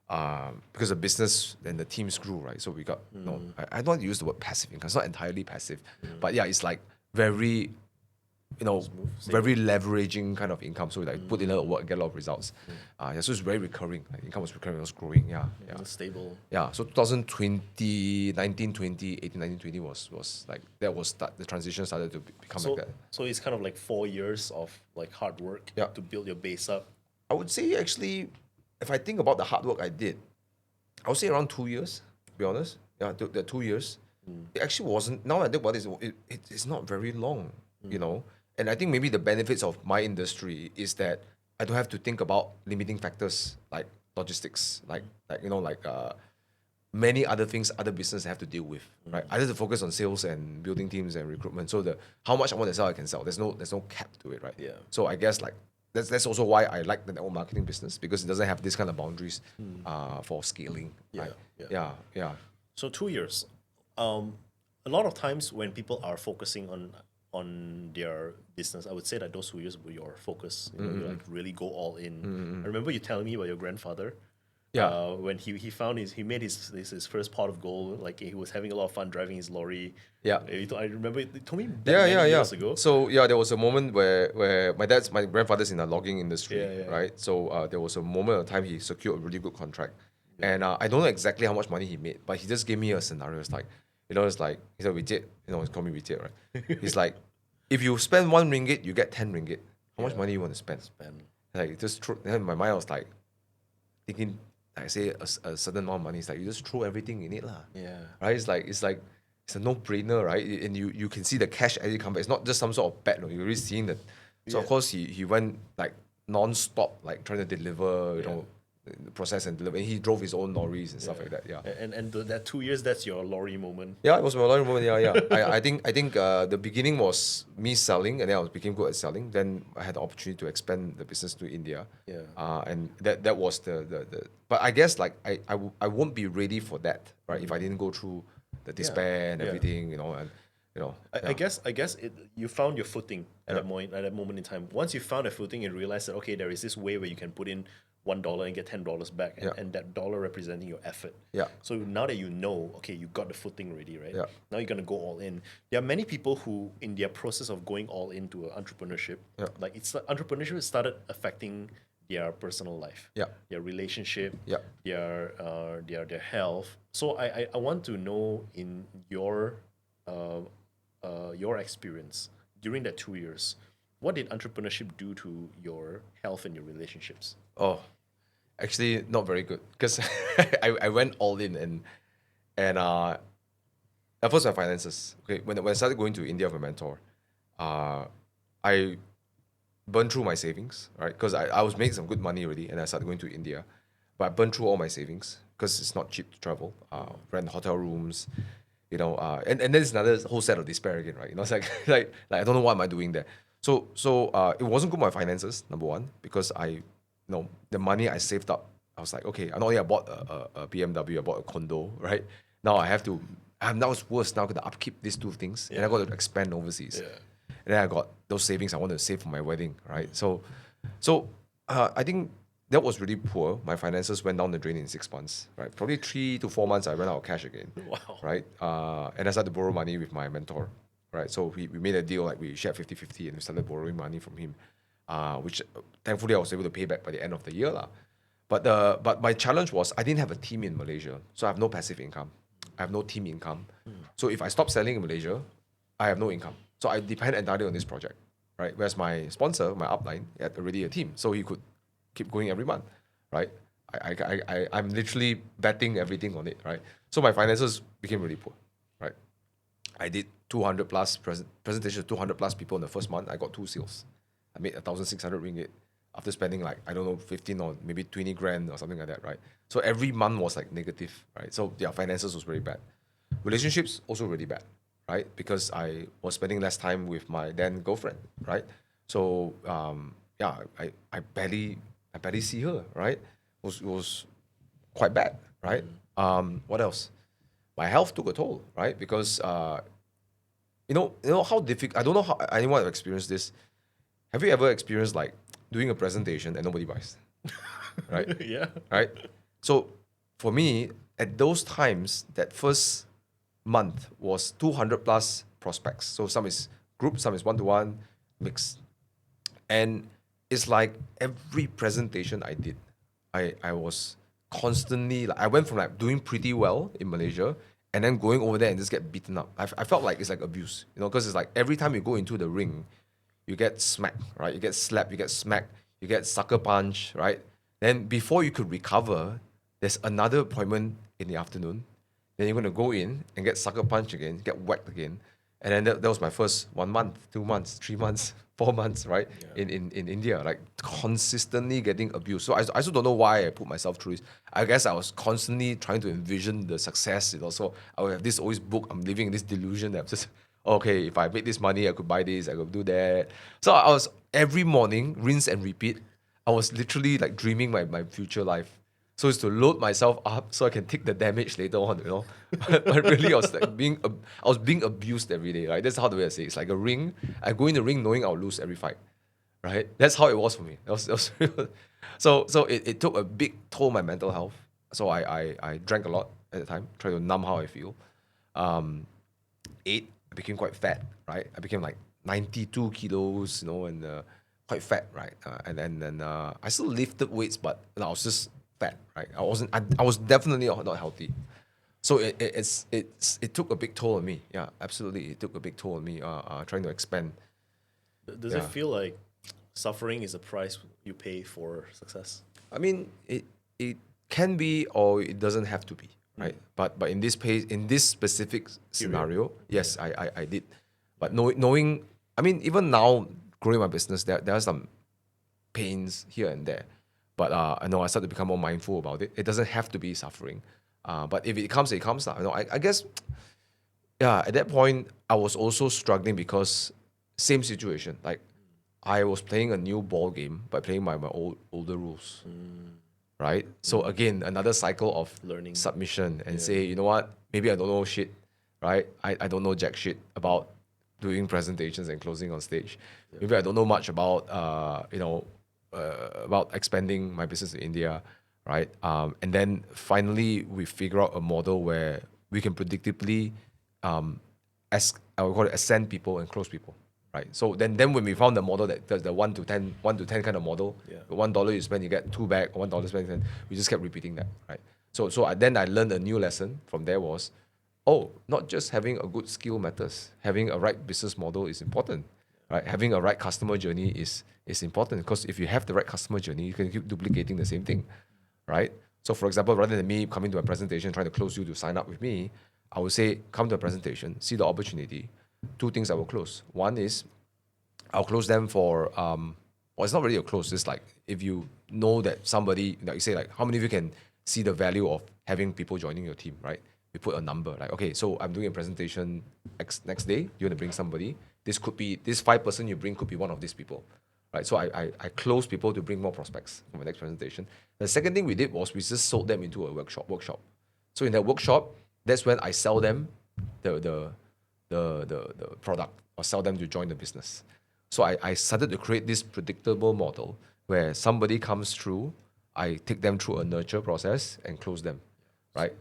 because the business and the teams grew, right? So we got I don't want to use the word passive income. It's not entirely passive, but yeah, it's like very very leveraging kind of income. So like put in a lot of work, get a lot of results. Yeah, so it's very recurring. Like income was recurring, it was growing. Yeah. Stable. Yeah, so 2020, 19, 20, 18, 19, 20 was like, the transition started to become So like that. so it's kind of like 4 years of like hard work Yeah. to build your base up. I would say actually, if I think about the hard work I did, I would say around 2 years, to be honest. Yeah, the 2 years. It actually wasn't, now I think about it's not very long, And I think maybe the benefits of my industry is that I don't have to think about limiting factors like logistics, like many other things other businesses have to deal with, right? I have to focus on sales and building teams and recruitment. So how much I want to sell, I can sell. There's no cap to it, right? Yeah. So I guess like that's also why I like the network marketing business because it doesn't have this kind of boundaries for scaling. Yeah, Right? yeah. Yeah. So 2 years. A lot of times when people are focusing on their business, I would say that those 2 years were your focus. You like really go all in. I remember you telling me about your grandfather. Yeah. When he made his first pot of gold, like he was having a lot of fun driving his lorry. Yeah. I remember you told me that Yeah, many years ago. So yeah, there was a moment where my grandfather's in the logging industry, Yeah, yeah. right? So there was a moment of time he secured a really good contract, and I don't know exactly how much money he made, but he just gave me a scenario. It's like, it's like he said, Vijay, he called me Vijay, right? He's like, if you spend 1 ringgit, you get 10 ringgit. How much money you want to spend? Like just throw. Then in my mind I was like thinking, like say a certain amount of money. It's like you just throw everything in it lah. Yeah. Right. It's a no-brainer, right? And you can see the cash as it comes back. It's not just some sort of bet. No, you're really seeing that. So of course he went like non-stop, like trying to deliver, you know, the process and deliver. And he drove his own lorries and stuff like that. Yeah. And that 2 years, that's your lorry moment. Yeah, it was my lorry moment. Yeah. I think the beginning was me selling, and then I became good at selling. Then I had the opportunity to expand the business to India. Yeah. And that was the. But I guess like I won't be ready for that, right? If I didn't go through the despair and everything, you know, and you know. I guess you found your footing at that moment in time. Once you found a footing and realized that okay, there is this way where you can put in $1 and get $10 back, and that dollar representing your effort. Yeah. So now that you know, okay, you got the footing ready, right? Yeah. Now you're gonna go all in. There are many people who, in their process of going all into entrepreneurship, like entrepreneurship started affecting their personal life, their relationship, their health. So I want to know in your experience during that 2 years, what did entrepreneurship do to your health and your relationships? Oh, actually not very good because I went all in and at first my finances. Okay, when I started going to India with my mentor, I burned through my savings, right? Because I was making some good money already, and I started going to India, but I burned through all my savings because it's not cheap to travel. Rent hotel rooms, you know, and then it's another whole set of despair again, right? You know, it's like I don't know what am I doing there. So it wasn't good for my finances, number one, because the money I saved up, I was like, okay, not only I bought a BMW, I bought a condo, right? Now now it's worse. Now I got to upkeep these two things, and I got to expand overseas. Yeah. And then I got those savings I want to save for my wedding, right? So I think that was really poor. My finances went down the drain in 6 months, right? Probably 3 to 4 months, I ran out of cash again. Wow. Right? And I started to borrow money with my mentor, right? So we made a deal, like we shared 50-50 and we started borrowing money from him, which thankfully I was able to pay back by the end of the year. But my challenge was I didn't have a team in Malaysia, so I have no passive income. I have no team income. So if I stop selling in Malaysia, I have no income. So I depend entirely on this project, right? Whereas my sponsor, my upline, had already a team, so he could keep going every month, right? I'm literally betting everything on it, right? So my finances became really poor, right? I did 200 plus presentations, 200 plus people in the first month. I got 2 sales. I made 1,600 ringgit after spending like, I don't know, 15 or maybe 20 grand or something like that, right? So every month was like negative, right? So yeah, finances was very bad. Relationships also really bad, right? Because I was spending less time with my then girlfriend, right? So I barely see her, right? It was quite bad, right? What else? My health took a toll, right? Because you know how difficult. I don't know how anyone have experienced this. Have you ever experienced like doing a presentation and nobody buys, right? Yeah. Right. So for me, at those times, that first month was 200 plus prospects. So some is group, some is one-to-one, mixed. And it's like every presentation I did, I was constantly, like, I went from like doing pretty well in Malaysia and then going over there and just get beaten up. I felt like it's like abuse, you know, because it's like every time you go into the ring, you get smacked, right? You get slapped, you get smacked, you get sucker punch, right? Then before you could recover, there's another appointment in the afternoon. Then you're going to go in and get sucker punched again, get whacked again. And then that was my first 1 month, 2 months, 3 months, 4 months, right? Yeah. In India, like consistently getting abused. So I also don't know why I put myself through this. I guess I was constantly trying to envision the success, you know. So I would have this always book, I'm living in this delusion that I'm just, okay, if I make this money, I could buy this, I could do that. So I was every morning, rinse and repeat. I was literally like dreaming my future life. So it's to load myself up so I can take the damage later on, you know. But really, I was being abused every day, right? That's how the way I say it. It's like a ring. I go in the ring knowing I'll lose every fight, right? That's how it was for me. So it took a big toll on my mental health. So I drank a lot at the time, trying to numb how I feel. Ate, I became quite fat, right? I became like 92 kilos, you know, and quite fat, right? And then I still lifted weights, but I was just fat, right? I was definitely not healthy. So it took a big toll on me. Yeah, absolutely. It took a big toll on me trying to expand. Does it feel like suffering is the price you pay for success. I mean, it can be or it doesn't have to be, right? But in this specific scenario, yes, I did. But knowing, I mean, even now growing my business, there are some pains here and there. But I know I started to become more mindful about it. It doesn't have to be suffering. But if it comes, it comes. You know, I guess, yeah, at that point, I was also struggling because same situation. Like, I was playing a new ball game by playing by my older rules, right? So again, another cycle of Learning. submission and say, you know what, maybe I don't know shit, right? I don't know jack shit about doing presentations and closing on stage. Maybe I don't know much about about expanding my business in India, right? And then finally we figure out a model where we can predictably I would call it ascend people and close people, right? So then when we found the model that does the 1 to 10 kind of model, $1 you spend, you get 2 back, $1 spent, and we just kept repeating that, right? So then I learned a new lesson from there was, not just having a good skill matters. Having a right business model is important, right? Having a right customer journey is important, because if you have the right customer journey, you can keep duplicating the same thing, right? So for example, rather than me coming to a presentation trying to close you to sign up with me, I would say come to a presentation, see the opportunity. 2 things I will close. One is I'll close them for well, it's not really a close. It's like if you know that somebody, like you say, like how many of you can see the value of having people joining your team, right? We put a number, like, okay, so I'm doing a presentation next day. You want to bring somebody. This could be this 5 person you bring could be one of these people, right? So I close people to bring more prospects for my next presentation. The second thing we did was we just sold them into a workshop. So in that workshop, that's when I sell them the product or sell them to join the business. So I started to create this predictable model where somebody comes through, I take them through a nurture process and close them, right?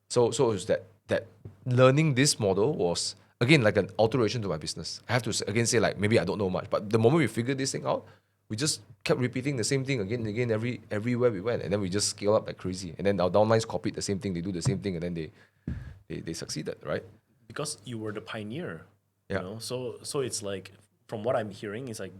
So it's that learning this model was again like an alteration to my business. I have to again say, like, maybe I don't know much, but the moment we figured this thing out, we just kept repeating the same thing again and again everywhere we went, and then we just scale up like crazy. And then our downlines copied the same thing, they do the same thing, and then they succeeded, right? Because you were the pioneer. Yeah. You know? So it's like, from what I'm hearing, it's like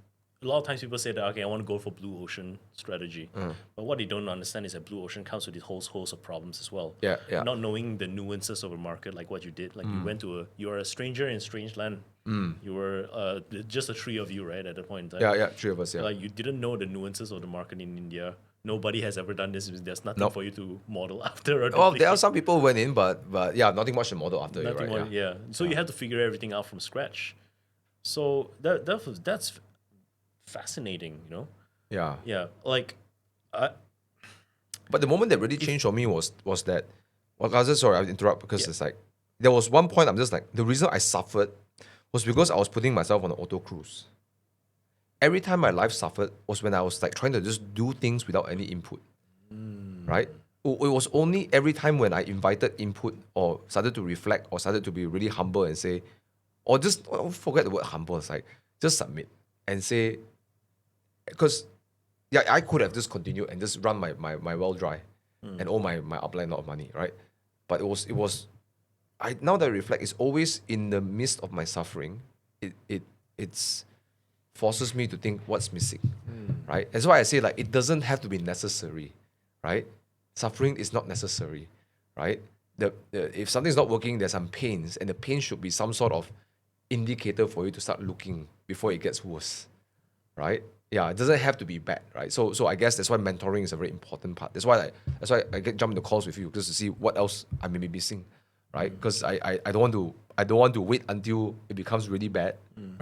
a lot of times people say that, okay, I want to go for blue ocean strategy. But what they don't understand is that blue ocean comes with a whole host of problems as well. Yeah. Not knowing the nuances of a market, like what you did. Like you were a stranger in strange land. You were just the 3 of you, right, at that point in time. Yeah, 3 of us, yeah. Like, you didn't know the nuances of the market in India. Nobody has ever done this. There's nothing Nope. for you to model after. Or Well, there are duplicate. some people who went in, but yeah, nothing much to model after. Nothing Right? more, yeah. So you have to figure everything out from scratch. So that's fascinating, you know? Yeah. Yeah. Like, But the moment that really changed for me was that. Well, I was just sorry, I'll interrupt because it's like there was one point I'm just like, the reason I suffered was because I was putting myself on an auto cruise. Every time my life suffered was when I was like trying to just do things without any input, right? It was only every time when I invited input or started to reflect or started to be really humble and say, or just forget the word humble, it's like just submit and say, because yeah, I could have just continued and just run my well dry and owe my upline a lot of money, right? But it was now that I reflect, it's always in the midst of my suffering, it's forces me to think what's missing, right? That's why I say, like, it doesn't have to be necessary, right? Suffering is not necessary, right? If something's not working, there's some pains, and the pain should be some sort of indicator for you to start looking before it gets worse, right? Yeah, it doesn't have to be bad, right? So I guess that's why mentoring is a very important part. That's why I get jump into calls with you, just to see what else I may be missing, right? Because I don't want to wait until it becomes really bad,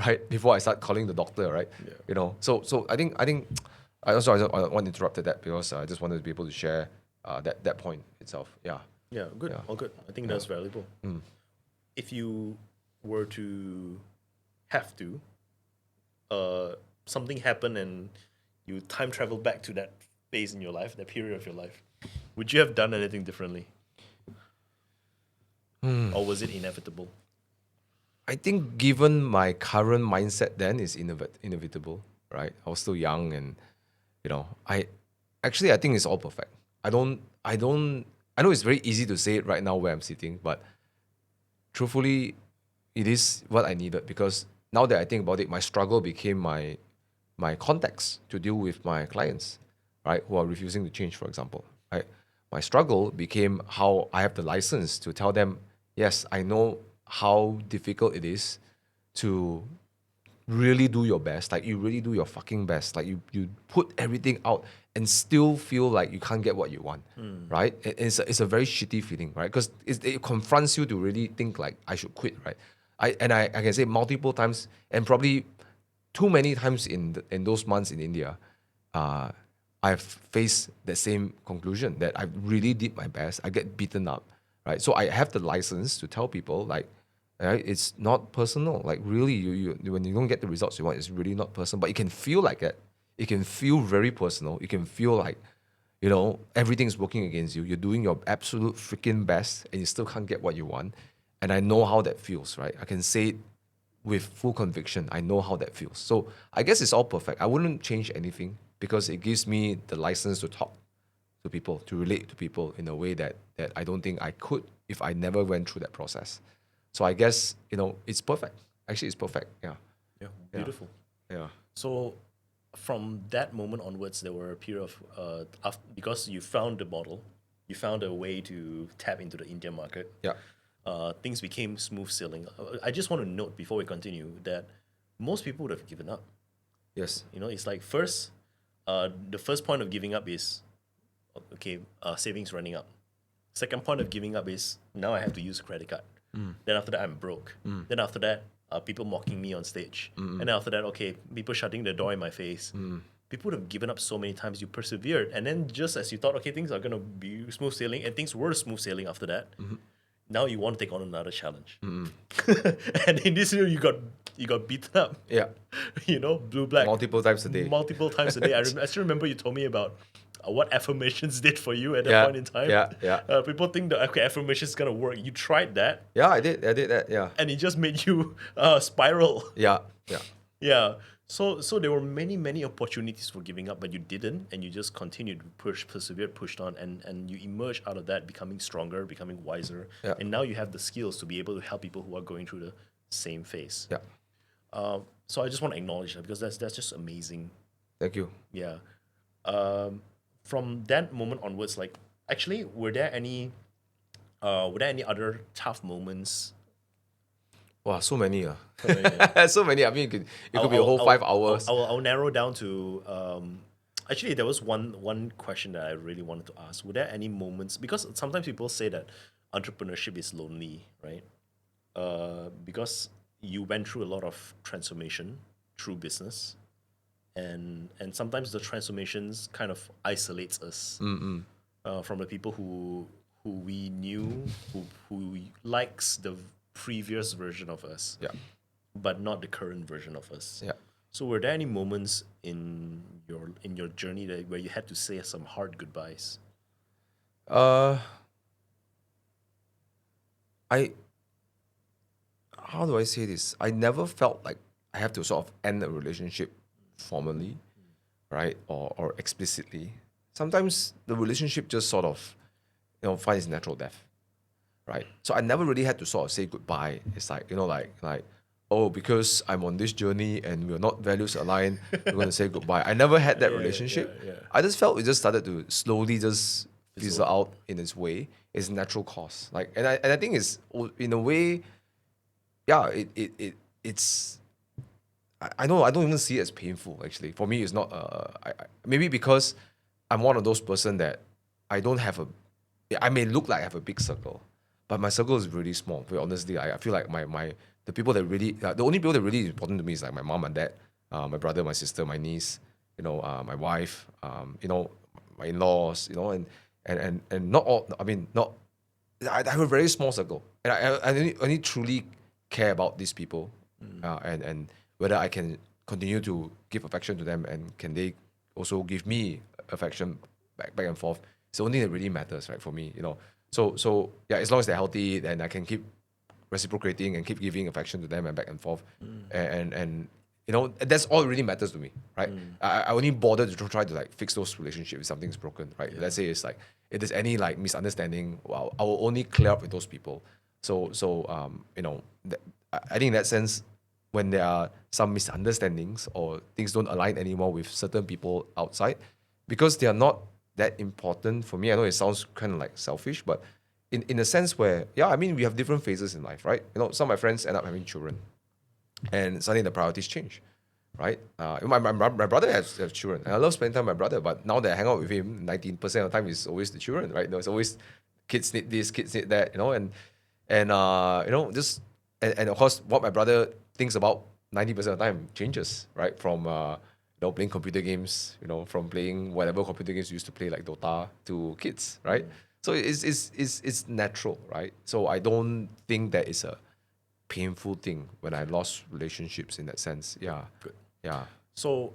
right? Before I start calling the doctor, right? Yeah. You know. So I think I want to interrupt that because I just wanted to be able to share that point itself. Yeah. yeah, good. Yeah. All good. I think that's valuable. If you were to have to, something happened and you time travel back to that phase in your life, that period of your life, would you have done anything differently? Or was it inevitable? I think given my current mindset then is inevitable, right? I was still young and, I think it's all perfect. I know it's very easy to say it right now where I'm sitting, but truthfully, it is what I needed, because now that I think about it, my struggle became my my contacts to deal with my clients, right, who are refusing to change, for example, right? My struggle became how I have the license to tell them, yes, I know how difficult it is to really do your best. Like you really do your fucking best. Like you put everything out and still feel like you can't get what you want, right? It's a very shitty feeling, right? Because it confronts you to really think like I should quit, right? I can say multiple times and probably too many times in those months in India, uh, I've faced the same conclusion that I really did my best. I get beaten up, right? So I have the license to tell people like, right, it's not personal. Like really, you when you don't get the results you want, it's really not personal. But it can feel like it. It can feel very personal. You can feel like, everything's working against you. You're doing your absolute freaking best, and you still can't get what you want. And I know how that feels, right? I can say it with full conviction. I know how that feels. So I guess it's all perfect. I wouldn't change anything because it gives me the license to talk to people, to relate to people in a way that I don't think I could if I never went through that process. So I guess, it's perfect. Actually, it's perfect. Yeah. Yeah, beautiful. Yeah. So from that moment onwards, there were a period of because you found the model, you found a way to tap into the Indian market. Yeah. Things became smooth sailing. I just want to note before we continue that most people would have given up. Yes. It's like the first point of giving up is, okay, savings running up. Second point of giving up is now I have to use a credit card. Then after that, I'm broke. Then after that, people mocking me on stage. And then after that, okay, people shutting the door in my face. People would have given up so many times. You persevered. And then just as you thought, okay, things are going to be smooth sailing, and things were smooth sailing after that, now you want to take on another challenge. And in this year, you got beaten up. Yeah. Blue, black. Multiple times a day. Multiple times a day. I still remember you told me about what affirmations did for you at that point in time. Yeah. People think that, okay, affirmations is going to work. You tried that. Yeah, I did that, yeah. And it just made you spiral. Yeah. Yeah. So there were many, many opportunities for giving up, but you didn't, and you just continued to persevered, pushed on, and you emerged out of that becoming stronger, becoming wiser. Yeah. And now you have the skills to be able to help people who are going through the same phase. Yeah. So I just want to acknowledge that because that's just amazing. Thank you. Yeah. From that moment onwards, like actually, were there any other tough moments? Wow, so many. So many. I mean, it could be a whole 5 hours. I'll narrow down to actually there was one question that I really wanted to ask. Were there any moments, because sometimes people say that entrepreneurship is lonely, right? Because you went through a lot of transformation through business, and sometimes the transformations kind of isolates us from the people who we knew, who likes the previous version of us, but not the current version of us. Yeah. So were there any moments in your journey where you had to say some hard goodbyes? How do I say this? I never felt like I have to sort of end a relationship formally, right? Or explicitly. Sometimes the relationship just sort of, finds natural death, right? So I never really had to sort of say goodbye. It's like, oh, because I'm on this journey and we're not values aligned, we're going to say goodbye. I never had that relationship. yeah. I just felt it just started to slowly just fizzle out in its way. It's natural course. Like, and I think it's in a way, yeah, it's. I know I don't even see it as painful. Actually, for me, it's not. Maybe because I'm one of those person that I don't have a. I may look like I have a big circle, but my circle is really small. Very honestly, I feel like the people that really the only people that really important to me is like my mom and dad, my brother, my sister, my niece, my wife, my in-laws, and not all. I mean, not. I have a very small circle, and I only truly care about these people, and whether I can continue to give affection to them, and can they also give me affection back and forth. It's the only thing that really matters, right, for me, So yeah, as long as they're healthy, then I can keep reciprocating and keep giving affection to them and back and forth, and that's all that really matters to me, right? I only bother to try to like fix those relationships if something's broken, right? Let's say it's like if there's any like misunderstanding, well, I will only clear up with those people. So I think in that sense, when there are some misunderstandings or things don't align anymore with certain people outside, because they are not that important for me. I know it sounds kind of like selfish, but in a sense where, yeah, I mean, we have different phases in life, right? You know, some of my friends end up having children, and suddenly the priorities change, right? My brother has children, and I love spending time with my brother, but now that I hang out with him, 19% of the time is always the children, right? There's always kids need this, kids need that, you know, and you know, just and of course what my brother thinks about 90% of the time changes, right? From you know, playing computer games, you know, from playing whatever computer games you used to play like Dota to kids, right? So it's natural, right? So I don't think that is a painful thing when I lost relationships in that sense. Yeah. Good. Yeah. So,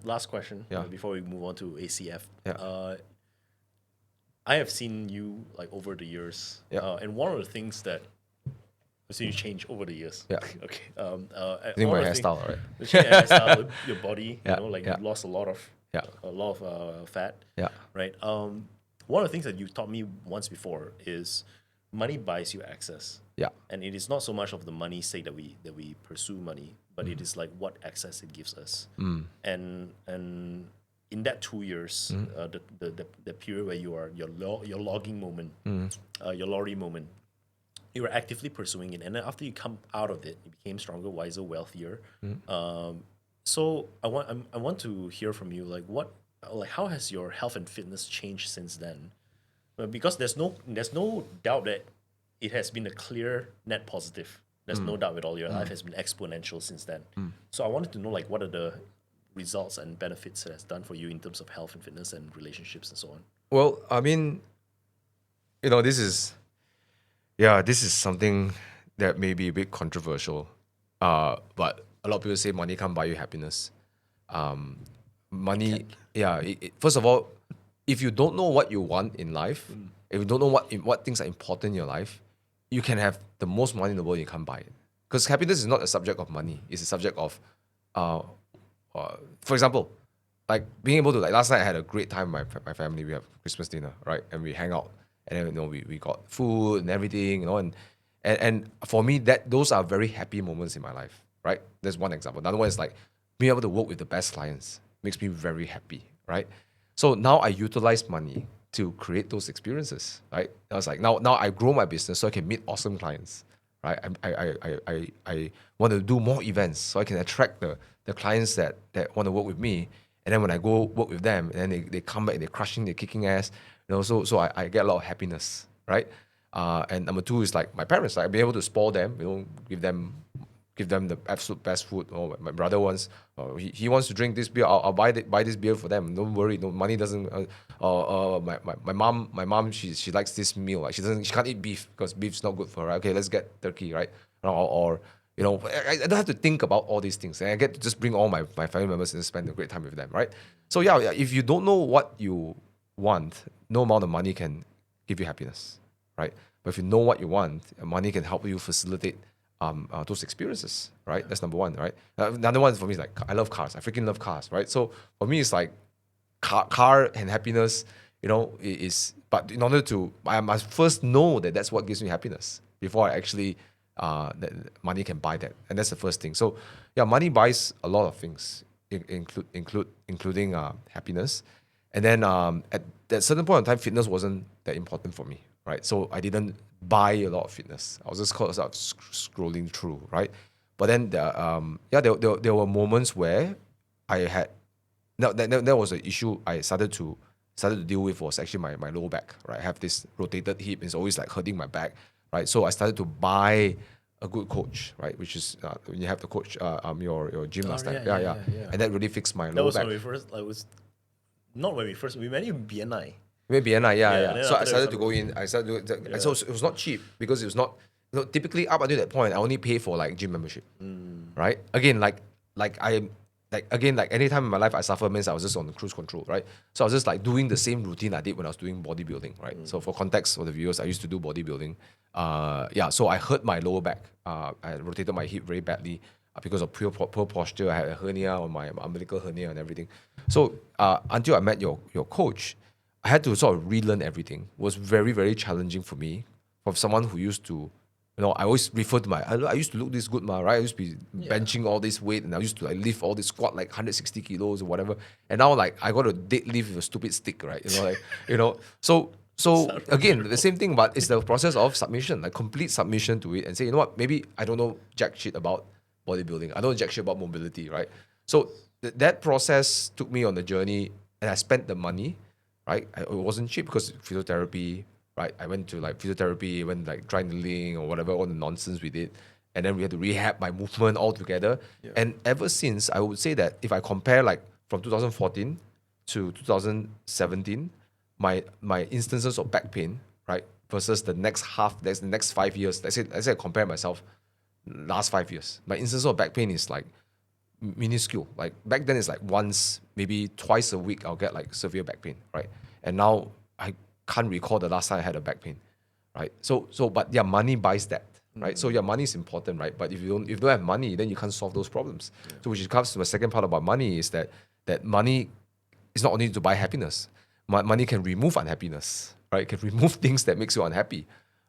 last question Yeah. before we move on to ACF. Yeah. I have seen you like over the years, Yeah. and one of the things that I've seen you change over the years. Yeah. Okay. I think my hairstyle, right? The hairstyle, your body, Yeah, you know, like yeah. you lost Yeah. a lot of fat, Yeah. right? One of the things that you taught me once before is money buys you access. Yeah. And it is not so much of the money sake that we pursue money, but it is like what access it gives us. And in that 2 years, the period where you are your logging moment, your lorry moment, you were actively pursuing it, and then after you come out of it, you became stronger, wiser, wealthier. So I want to hear from you, like how has your health and fitness changed since then? Because there's no doubt that it has been a clear net positive. There's no doubt at all. Your life has been exponential since then. So I wanted to know, like, what are the results and benefits it has done for you in terms of health and fitness and relationships and so on. Well, I mean, you know, this is something that may be a bit controversial. But a lot of people say money can't buy you happiness. Money, first of all, if you don't know what you want in life, if you don't know what things are important in your life, you can have the most money in the world, you can't buy it. Because happiness is not a subject of money; it's a subject of, for example, like being able to, like, last night I had a great time with my family. We have Christmas dinner, right, and we hang out, and then, you know, we got food and everything, you know, and for me, those are very happy moments in my life, right? There's one example. Another one is like being able to work with the best clients makes me very happy, right? So now I utilize money to create those experiences, right? I was like, now I grow my business so I can meet awesome clients, right? I want to do more events so I can attract the clients that want to work with me. And then when I go work with them, and then they come back, they're crushing, they're kicking ass, you know. So I get a lot of happiness, right? And number two is like my parents, like, be able to spoil them, you know, give them the absolute best food. Oh, my brother wants, he wants to drink this beer. I'll buy this beer for them. Don't worry, no money doesn't. My mom, she likes this meal. Like, she can't eat beef because beef's not good for her. Okay, let's get turkey, right? Or you know, I don't have to think about all these things, and I get to just bring all my family members and spend a great time with them, right? So yeah, if you don't know what you want, no amount of money can give you happiness, right? But if you know what you want, money can help you facilitate those experiences, right? That's number one, right? Another one for me is like, I love cars. I freaking love cars, right? So for me, it's like car and happiness, you know, but in order to, I must first know that that's what gives me happiness before I actually, that money can buy that. And that's the first thing. So yeah, money buys a lot of things, including happiness. And then at that certain point in time, fitness wasn't that important for me, right? So I didn't buy a lot of fitness. I was just sort of scrolling through, right? But then there were moments where I had, that was an issue I started to deal with, was actually my lower back, right? I have this rotated hip, it's always like hurting my back, right? So I started to buy a good coach, right? Which is when you have the coach, your gym last time, yeah, and that really fixed my That lower was back. when we first, like, was not when we met in BNI. Maybe BNI, and yeah. then So I after that started we to go in. I started to, and so it was not cheap because it was not. You know, typically up until that point, I only pay for like gym membership, right? Again, like anytime in my life I suffer means I was just on cruise control, right? So I was just like doing the same routine I did when I was doing bodybuilding, right? So for context for the viewers, I used to do bodybuilding. So I hurt my lower back. I rotated my hip very badly because of poor posture. I had a hernia on my umbilical hernia and everything. So until I met your coach, I had to sort of relearn everything. It was very, very challenging for me, from someone who used to, you I always refer to I used to look this good, right? I used to be benching all this weight, and I used to like lift all this squat like 160 kilos or whatever. And now like I got to deadlift with a stupid stick, right? So again, the same thing, but it's the process of submission, like complete submission to it, and say, you know what, maybe I don't know jack shit about bodybuilding. I don't know jack shit about mobility, right? So that process took me on the journey, and I spent the money, right? It wasn't cheap because physiotherapy, right? I went to like physiotherapy, went like triangling or whatever, all the nonsense we did. And then we had to rehab my movement altogether. Yeah. And ever since, I would say that if I compare like from 2014 to 2017, my instances of back pain, right, versus the next the next 5 years, let's say I compare myself last 5 years, my instances of back pain is like minuscule. Like back then, it's like once, maybe twice a week, I'll get like severe back pain, right? And now I can't recall the last time I had a back pain, right? But yeah, money buys that, right? So yeah, money is important, right? But if you don't have money, then you can't solve those problems. Yeah. So which comes to the second part about money is that money is not only to buy happiness. Money can remove unhappiness, right? It can remove things that makes you unhappy,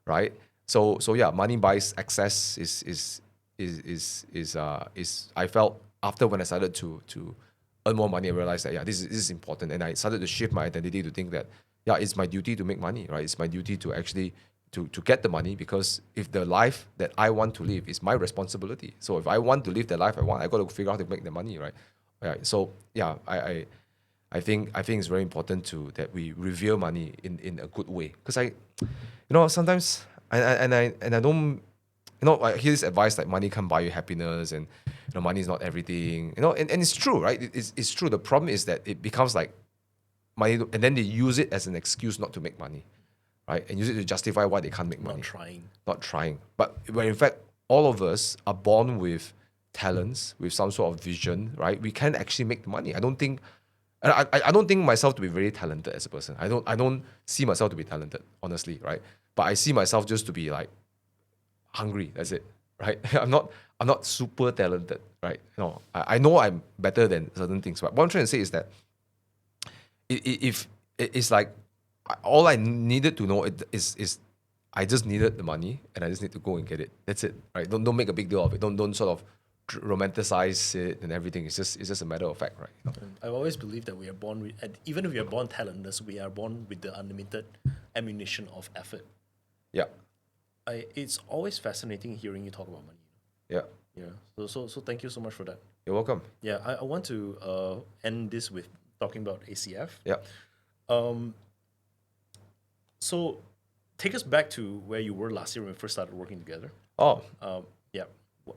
right? So yeah, money buys access is I felt after when I started to earn more money, I realized that this is important, and I started to shift my identity to think that it's my duty to make money, right? It's my duty to actually to get the money, because if the life that I want to live is my responsibility. So if I want to live the life I want, I got to figure out how to make the money, right? Right. So yeah, I think it's very important that we revere money in a good way, because sometimes I don't. I hear this advice like money can't buy you happiness, and money is not everything. And it's true, right? It's true. The problem is that it becomes like money, and then they use it as an excuse not to make money, right? And use it to justify why they can't make money. Not trying. But when in fact all of us are born with talents, with some sort of vision, right? We can actually make money. I don't think myself to be very talented as a person. I don't see myself to be talented, honestly, right? But I see myself just to be like hungry. That's it, right? I'm not super talented, right? I know I'm better than certain things. But what I'm trying to say is that if it's like all I needed to know is I just needed the money, and I just need to go and get it. That's it, right? Don't make a big deal of it. Don't sort of romanticize it and everything. It's just a matter of fact, right? I've always believed that we are born with, and even if we are born talentless, we are born with the unlimited ammunition of effort. Yeah. It's always fascinating hearing you talk about money. Yeah. Yeah. So thank you so much for that. You're welcome. Yeah. I want to end this with talking about ACF. Yeah. So take us back to where you were last year when we first started working together. Oh. Yeah.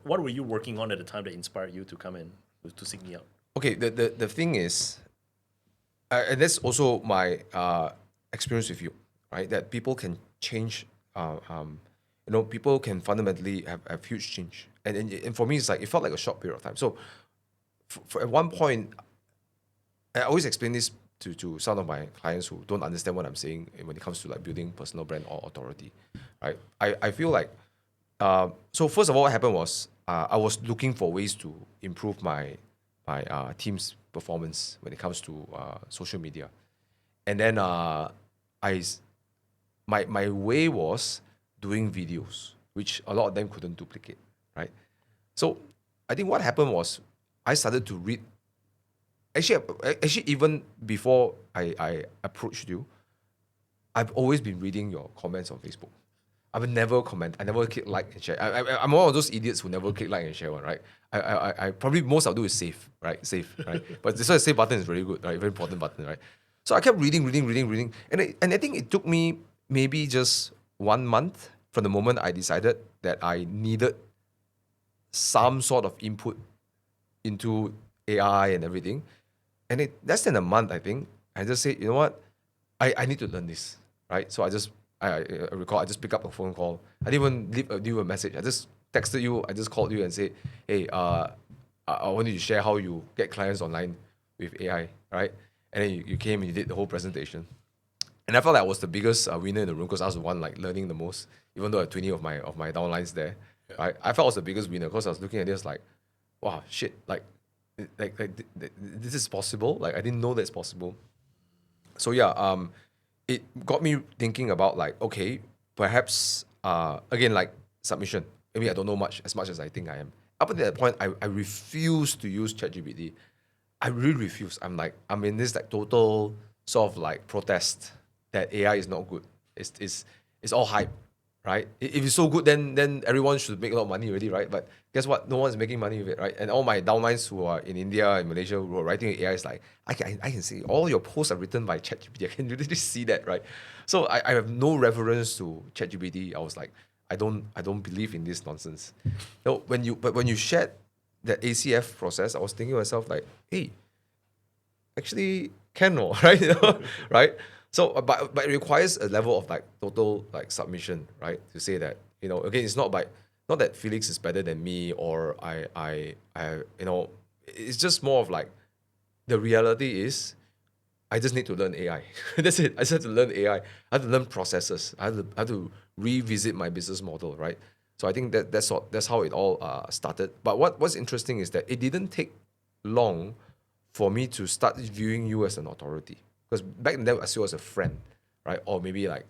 What were you working on at the time that inspired you to come in to seek me out? Okay. The thing is, and that's also my experience with you, right? That people can change. People can fundamentally have huge change, and for me, it's like it felt like a short period of time. So, for at one point, I always explain this to some of my clients who don't understand what I'm saying when it comes to like building personal brand or authority, right? I feel like, so first of all, what happened was I was looking for ways to improve my team's performance when it comes to social media, and then my way was doing videos, which a lot of them couldn't duplicate, right? So I think what happened was I started to read. Actually, even before I approached you, I've always been reading your comments on Facebook. I would never comment. I never click like and share. I'm one of those idiots who never click like and share one, right? I probably most I'll do is save, right? Save, right? But this save button is very good, right? Very important button, right? So I kept reading, and I think it took me maybe just 1 month from the moment I decided that I needed some sort of input into AI and everything. And less than a month, I think, I just said, you know what, I need to learn this, right? So I recall, I just picked up a phone call. I didn't even leave a message. I just texted you. I just called you and said, hey, I want you to share how you get clients online with AI, right? And then you came and you did the whole presentation. And I felt like I was the biggest winner in the room because I was the one like learning the most, even though I had 20 of my downlines there. Yeah. Right? I felt I was the biggest winner because I was looking at this like, wow, shit, like this is possible. Like I didn't know that's possible. So yeah, it got me thinking about like, okay, perhaps again, like submission. Maybe I don't know as much as I think I am. Up until that point, I refuse to use ChatGPT. I really refuse. I'm in this like total sort of like protest that AI is not good. It's all hype, right? If it's so good, then everyone should make a lot of money already, right? But guess what? No one's making money with it, right? And all my downlines who are in India and Malaysia who are writing with AI is like, I can see all your posts are written by ChatGPT. I can literally see that, right? So I have no reverence to ChatGPT. I was like, I don't believe in this nonsense. No, when you shared that ACF process, I was thinking to myself like, hey, actually can no, right? You know, right? So, but it requires a level of like total like submission, right? To say that, you know, again, it's not that Felix is better than me or I you know, it's just more of like the reality is I just need to learn AI. That's it. I just have to learn AI. I have to learn processes. I have to revisit my business model, right? So I think that's how it all started. But what's interesting is that it didn't take long for me to start viewing you as an authority. Because back then I still was a friend, right? Or maybe like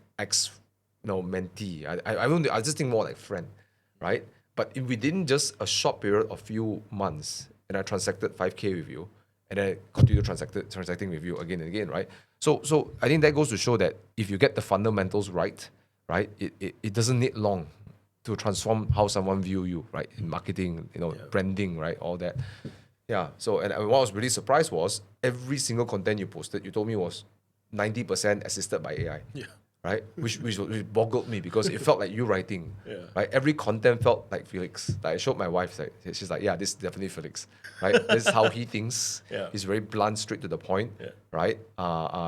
mentee. I just think more like friend, right? But if within just a short period of few months, and I transacted 5K with you, and then I continue transacting with you again and again, right? So I think that goes to show that if you get the fundamentals right, it doesn't need long to transform how someone view you, right? In marketing, branding, right? All that. Yeah. So and what I was really surprised was every single content you posted, you told me was 90% assisted by AI. Yeah. Right? Which boggled me because it felt like you writing. Yeah. Right? Every content felt like Felix. Like I showed my wife, like, she's like, yeah, this is definitely Felix. Right? This is how he thinks. Yeah. He's very blunt, straight to the point. Yeah. Right?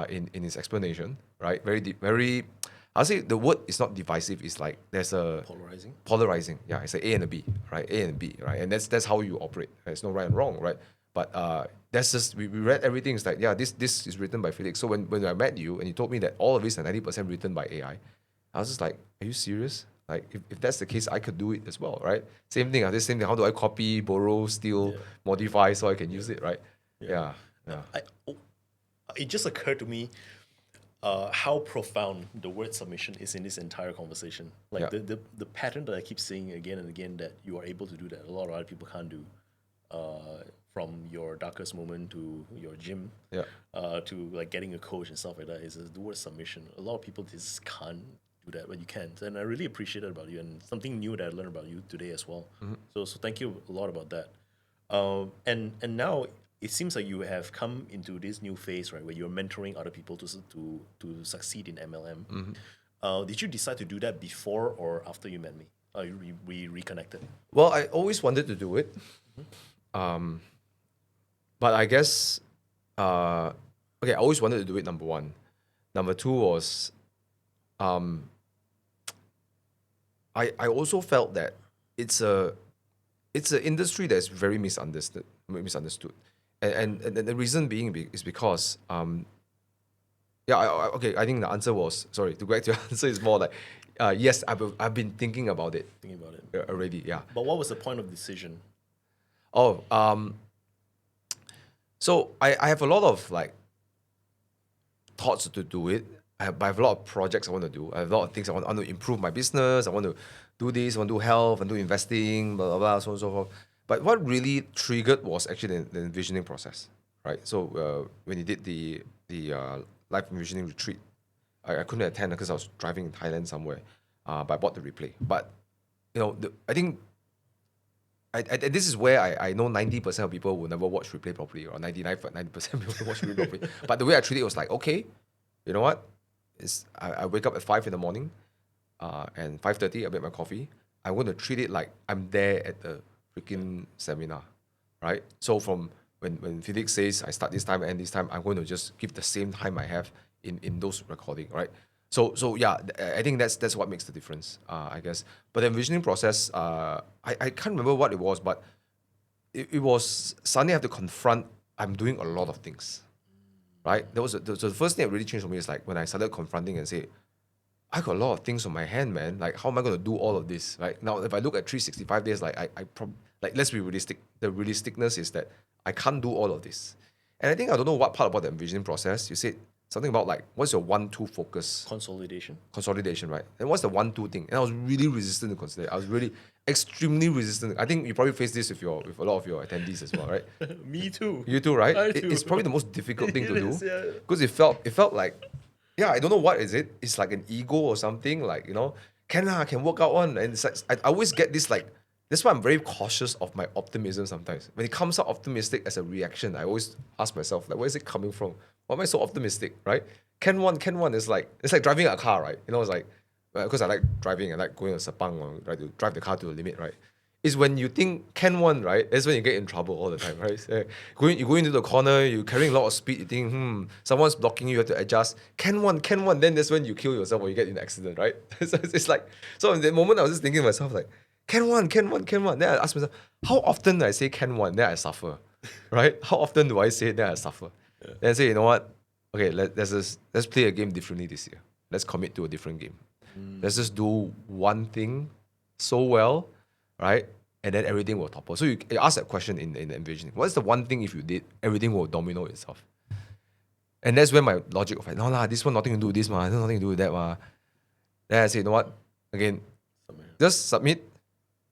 In his explanation. Right? Very I'll say the word is not divisive, it's like there's a polarizing. Yeah, it's like A and a B, right? A and B, right? And that's how you operate. There's no right and wrong, right? But that's just we read everything. It's like, yeah, this is written by Felix. So when I met you and you told me that all of this are 90% written by AI, I was just like, are you serious? Like if that's the case, I could do it as well, right? Same thing. This same thing. How do I copy, borrow, steal, modify so I can use it, right? Yeah. It just occurred to me how profound the word submission is in this entire conversation. Like the pattern that I keep seeing again and again, that you are able to do that a lot of other people can't do. From your darkest moment to your gym, to like getting a coach and stuff like that, is the word submission. A lot of people just can't do that, but you can. And I really appreciate it about you, and something new that I learned about you today as well. So thank you a lot about that. And now it seems like you have come into this new phase, right, where you're mentoring other people to succeed in MLM. Did you decide to do that before or after you met me? We reconnected. Well, I always wanted to do it. But I guess, I always wanted to do it, number one. Number two was, I also felt that it's an industry that's very misunderstood. And the reason being is because, I think the answer was, sorry, to go back to your answer is more like, yes, I've been thinking about it. Already, yeah. But what was the point of decision? So I have a lot of like thoughts to do it. I have a lot of projects I want to do. I have a lot of things I want to improve my business. I want to do this, I want to do health, and do investing, blah, blah, blah, so on and so forth. But what really triggered was actually the envisioning process, right? So when you did the live envisioning retreat, I couldn't attend because I was driving in Thailand somewhere, but I bought the replay. But, I think this is where I know 90% of people will never watch replay properly, or 90% of people will watch replay properly. But the way I treat it was like, okay, you know what? I wake up at 5 in the morning, and 5:30 I make my coffee. I'm going to treat it like I'm there at the freaking seminar, right? So from when Felix says I start this time and end this time, I'm going to just give the same time I have in those recording, right? So yeah, I think that's what makes the difference, I guess. But the envisioning process, I can't remember what it was, but it was suddenly I have to confront I'm doing a lot of things, right? So the first thing that really changed for me is like when I started confronting and say, I got a lot of things on my hand, man. Like, how am I going to do all of this, right? Now, if I look at 365 days, like let's be realistic. The realisticness is that I can't do all of this. And I think I don't know what part about the envisioning process. You said something about like what's your 1-2 focus consolidation, right? And what's the 1-2 thing? And I was really resistant to consider. I was really extremely resistant. I think you probably face this with a lot of your attendees as well, right? Me too. You too, right? I too. It's probably the most difficult thing to It do is, yeah. because it felt like, yeah, I don't know what is it. It's like an ego or something. Like, can work out one. And it's like, I always get this like. That's why I'm very cautious of my optimism sometimes. When it comes out optimistic as a reaction, I always ask myself, like, where is it coming from? Why am I so optimistic, right? Can one is like, it's like driving a car, right? It's like, because I like driving, I like going to Sepang or try to drive the car to the limit, right? Is when you think can one, right? That's when you get in trouble all the time, right? So, you go into the corner, you're carrying a lot of speed, you think, someone's blocking you have to adjust. Can one, then that's when you kill yourself or you get in an accident, right? So it's like, so in that moment I was just thinking to myself, like, can one. Then I ask myself, how often do I say can one? Then I suffer, right? How often do I say it? Then I suffer. Then I say, you know what? Okay, let's play a game differently this year. Let's commit to a different game. Let's just do one thing so well, right? And then everything will topple. So you ask that question in the envisioning. What's the one thing if you did, everything will domino itself? And that's where my logic of like, no lah, this one nothing to do with this, this nothing to do with that, Then I say, you know what? Again, just submit.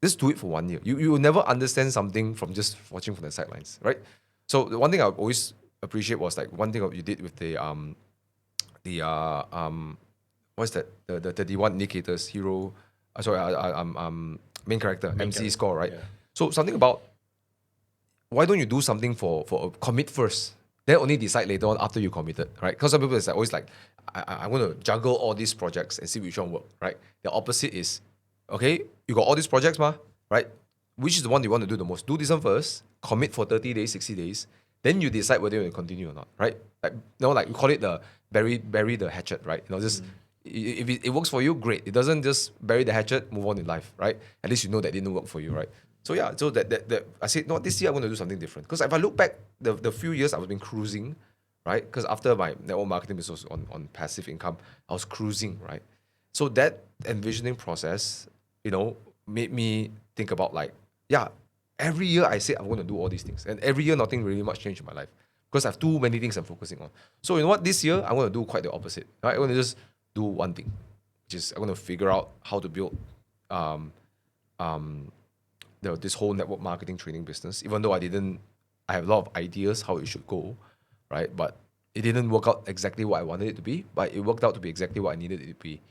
Just do it for 1 year. You will never understand something from just watching from the sidelines, right? So the one thing I always appreciate was like one thing you did with the what's that? The 31 indicators hero. Main character MC score, right? Yeah. So something about why don't you do something for a commit first? Then only decide later on after you committed, right? Because some people is always like, I'm going to juggle all these projects and see which one work, right? The opposite is, okay, you got all these projects, right? Which is the one you want to do the most? Do this one first, commit for 30 days, 60 days, then you decide whether you want to continue or not, right? Like, like we call it the bury the hatchet, right? Just if it works for you, great. It doesn't just bury the hatchet, move on in life, right? At least you know that didn't work for you, right? So yeah, so that I said, no, this year I'm going to do something different. Because if I look back, the few years I've been cruising, right? Because after my network marketing business was on passive income, I was cruising, right? So that envisioning process, made me think about like, yeah, every year I say I'm going to do all these things. And every year nothing really much changed in my life. Because I have too many things I'm focusing on. So you know what? This year I'm going to do quite the opposite. Right? I'm going to just do one thing. Which is I'm going to figure out how to build this whole network marketing training business, even though I have a lot of ideas how it should go, right? But it didn't work out exactly what I wanted it to be, but it worked out to be exactly what I needed it to be,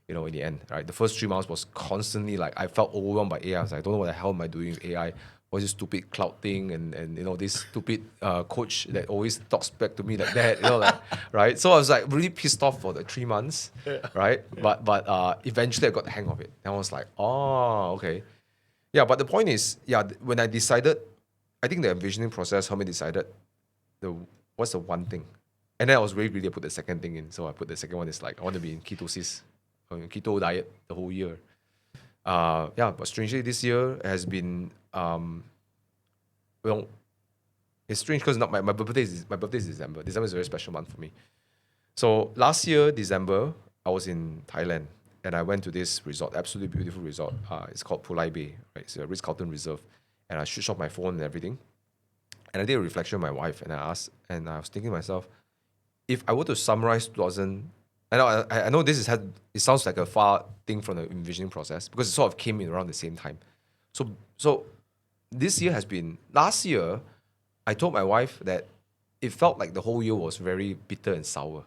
in the end, right? The first 3 months was constantly like, I felt overwhelmed by AI. I was like, I don't know what the hell am I doing with AI? What's this stupid cloud thing? And this stupid coach that always talks back to me like that, right? So I was like really pissed off for the 3 months, right? But eventually I got the hang of it. And I was like, oh, okay. Yeah, but the point is, when I decided, I think the envisioning process helped me decided what's the one thing. And then I was really greedy to put the second thing in. So I put the second one is like, I want to be in ketosis, keto diet the whole year. But strangely this year has been, it's strange because not my birthday is December. December is a very special month for me. So last year, December, I was in Thailand. And I went to this resort, absolutely beautiful resort. It's called Pulai Bay, right? It's a Ritz-Carlton Reserve. And I switched off my phone and everything. And I did a reflection with my wife, and I was thinking to myself, if I were to summarize 2000, I know it sounds like a far thing from the envisioning process because it sort of came in around the same time. So this year last year, I told my wife that it felt like the whole year was very bitter and sour.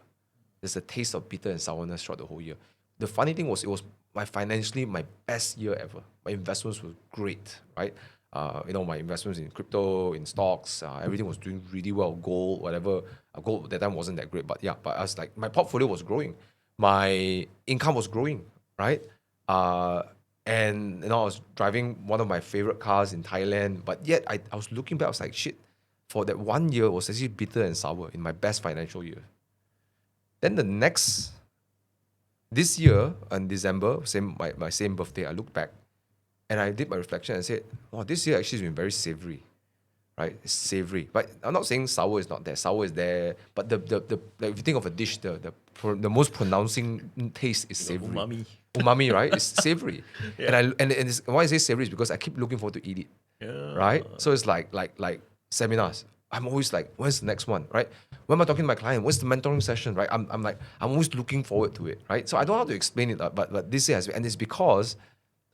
There's a taste of bitter and sourness throughout the whole year. The funny thing was, it was financially my best year ever. My investments were great, right? My investments in crypto, in stocks, everything was doing really well. Gold, whatever. Gold at that time wasn't that great, but I was like, my portfolio was growing. My income was growing, right? And I was driving one of my favorite cars in Thailand, but yet I was looking back, I was like, shit, for that 1 year, it was actually bitter and sour in my best financial year. Then this year, in December, my same birthday, I looked back and I did my reflection and said, wow, this year actually has been very savory, right? It's savory. But I'm not saying sour is not there. Sour is there. But if you think of a dish, the most pronouncing taste is savory. Umami, right? It's savory. Yeah. And why I say savory is because I keep looking forward to eat it, right? So it's like seminars. I'm always like, when's the next one, right? when am I talking to my client? What's the mentoring session, right? I'm like, I'm always looking forward to it, right? So I don't know how to explain it, but this year has been, and it's because,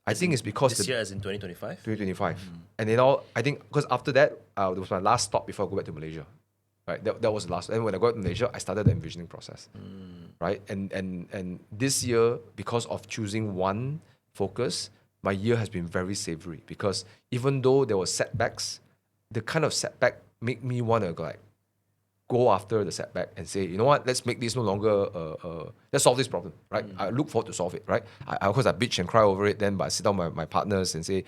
I think it's because This year as in 2025? 2025. And I think because after that, it was my last stop before I go back to Malaysia. Right, that was the last. And when I got to Malaysia, I started the envisioning process. Right, and this year, because of choosing one focus, my year has been very savory. Because even though there were setbacks, the kind of setback make me want to like go after the setback and say, you know what, let's make this no longer, let's solve this problem, right? I look forward to solve it, right? Of course, I bitch and cry over it then, but I sit down with my partners and say,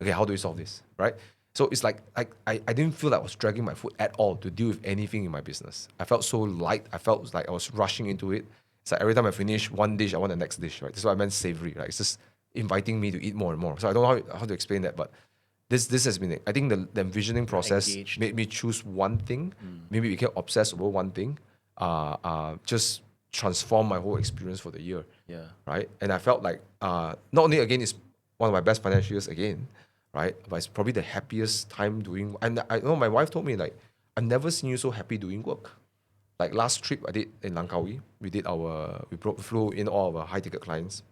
okay, how do we solve this, right? So it's like, I didn't feel like I was dragging my foot at all to deal with anything in my business. I felt so light. I felt like I was rushing into it. It's like every time I finish one dish, I want the next dish, right? That's what I meant savory, right? It's just inviting me to eat more and more. So I don't know how to explain that, but this has been it. I think the envisioning process Engaged. made me choose one thing. Maybe became obsessed over one thing. Just transform my whole experience for the year. Yeah. Right. And I felt like not only again it's one of my best financial years again, right? But it's probably the happiest time doing. And I know my wife told me like I've never seen you so happy doing work. Like last trip I did in Langkawi, flew in all of our high ticket clients.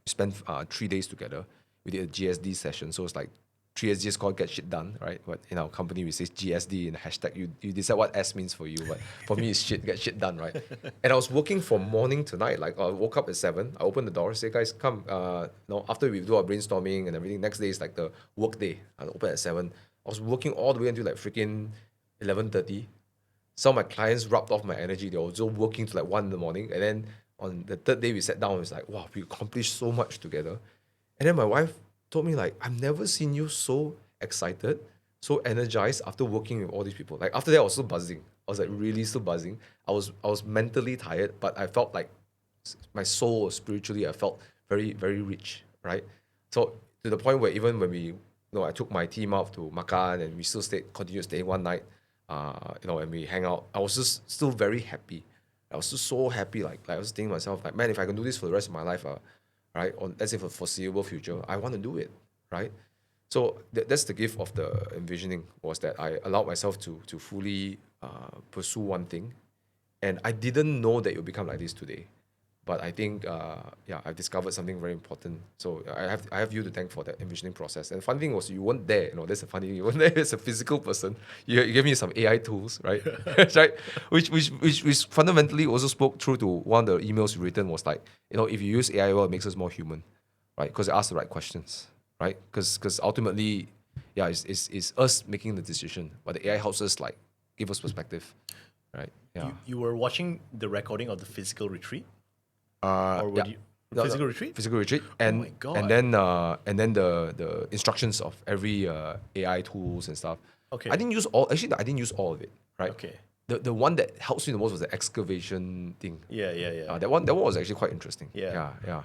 We spent 3 days together. We did a GSD session, so it's like 3SG is called Get Shit Done, right? But in our company, we say GSD in the hashtag. You decide what S means for you, but for me, it's shit, get shit done, right? And I was working from morning to night. Like I woke up at 7, I opened the door, say, guys, come. After we do our brainstorming and everything, next day is like the work day. I open at 7. I was working all the way until like freaking 11:30. Some of my clients rubbed off my energy. They were also working to like 1 in the morning. And then on the third day, we sat down. It's like, wow, we accomplished so much together. And then my wife told me like, I've never seen you so excited, so energized after working with all these people. Like after that, I was still buzzing. I was like really still buzzing. I was mentally tired, but I felt like my soul spiritually, I felt very, very rich, right? So to the point where even when I took my team out to Makan and we still continued staying one night, and we hang out, I was just still very happy. I was just so happy. Like I was thinking to myself, like, man, if I can do this for the rest of my life, right? Or let's say for the foreseeable future, I want to do it, right? So that's the gift of the envisioning, was that I allowed myself to fully pursue one thing. And I didn't know that it would become like this today. But I think, I've discovered something very important. So I have you to thank for that envisioning process. And the funny thing was you weren't there. That's the funny thing. You weren't there as a physical person. You gave me some AI tools, right? Right? Which fundamentally also spoke true to one of the emails you written was like, if you use AI well, it makes us more human, right? Because it asks the right questions, right? Because ultimately, it's us making the decision, but the AI helps us like give us perspective, right? Yeah. You were watching the recording of the physical retreat? Or would you physical retreat? Physical retreat, and my God. and then the instructions of every AI tools and stuff. Okay. I didn't use all. Actually, I didn't use all of it. Right. Okay. The one that helps me the most was the excavation thing. Yeah. That one was actually quite interesting. Yeah. Yeah.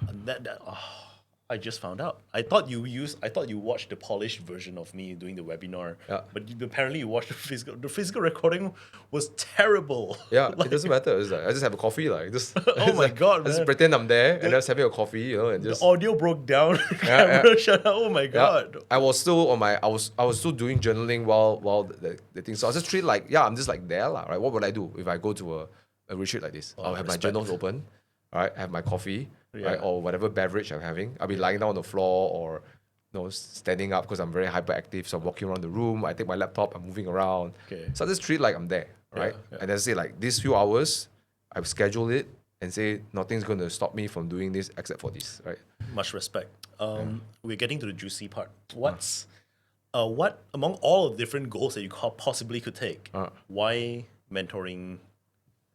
I just found out. I thought you watched the polished version of me doing the webinar. Yeah. But apparently you watched the physical. The physical recording was terrible. Yeah, it doesn't matter. It's like I just have a coffee, like just. Oh my God, I just man. pretend I'm there and just having a coffee, and just. The audio broke down. Camera shut out. Oh my God. Yeah. I was still on my. I was still doing journaling while the thing. So I was just treat like I'm just like there lah, right? What would I do if I go to a retreat like this? I'll have respect. my journals open, all right? Have my coffee, Yeah. right? Or whatever beverage I'm having. I'll be lying down on the floor or standing up because I'm very hyperactive. So I'm walking around the room. I take my laptop. I'm moving around. Okay. So I just treat like I'm there, right? Yeah. And then say like these few hours, I've scheduled it and say nothing's going to stop me from doing this except for this, right? Much respect. We're getting to the juicy part. What among all the different goals that you possibly could take? Why mentoring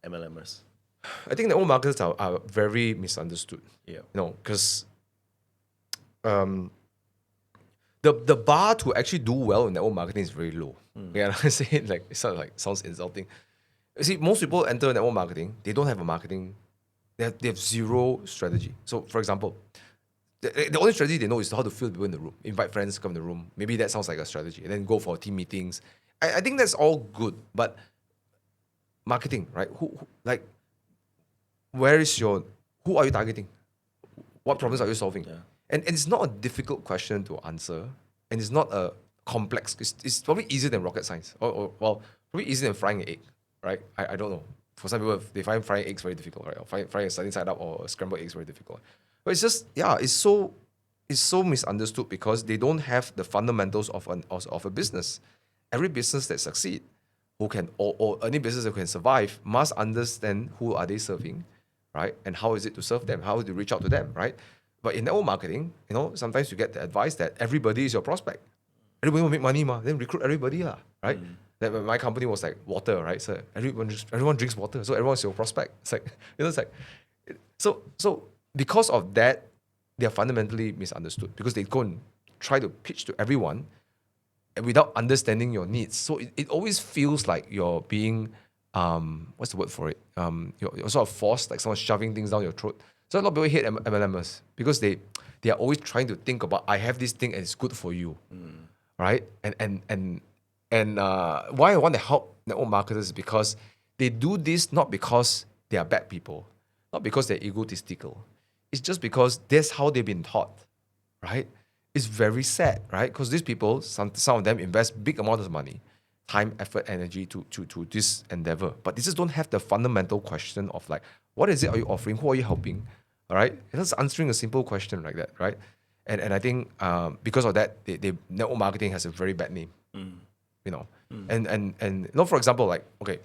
MLMers? I think network marketers are very misunderstood. Yeah. Because the bar to actually do well in network marketing is very low. Yeah, I say it like sounds insulting. You see, most people enter network marketing, they don't have a marketing, they have zero strategy. So, for example, the only strategy they know is how to fill people in the room, invite friends to come in the room. Maybe that sounds like a strategy, and then go for team meetings. I think that's all good, but marketing, right? Who are you targeting? What problems are you solving? Yeah. And it's not a difficult question to answer, and it's not a complex. It's probably easier than rocket science, or probably easier than frying an egg, right? I don't know. For some people, they find frying eggs very difficult, right? Or frying a sunny side up or scrambled eggs very difficult. But it's just, yeah, it's so misunderstood because they don't have the fundamentals of a business. Every business that succeed, who can or any business that can survive, must understand who are they serving, right? And how is it to serve them? How to reach out to them, right? But in network marketing, sometimes you get the advice that everybody is your prospect. Everybody will make money, then recruit everybody, right? That my company was like water, right? So everyone drinks water, so everyone's your prospect. It's like so because of that, they are fundamentally misunderstood because they go and try to pitch to everyone without understanding your needs. So it always feels like you're being what's the word for it? You're sort of forced, like someone shoving things down your throat. So a lot of people hate MLMers because they are always trying to think about, I have this thing and it's good for you, right? And why I want to help network marketers is because they do this not because they are bad people, not because they're egotistical. It's just because that's how they've been taught, right? It's very sad, right? Because these people, some of them invest big amounts of money, time, effort, energy to this endeavor. But they just don't have the fundamental question of like, what is it are you offering? Who are you helping? All right? It's just answering a simple question like that, right? And I think because of that, network marketing has a very bad name. And for example, like, okay,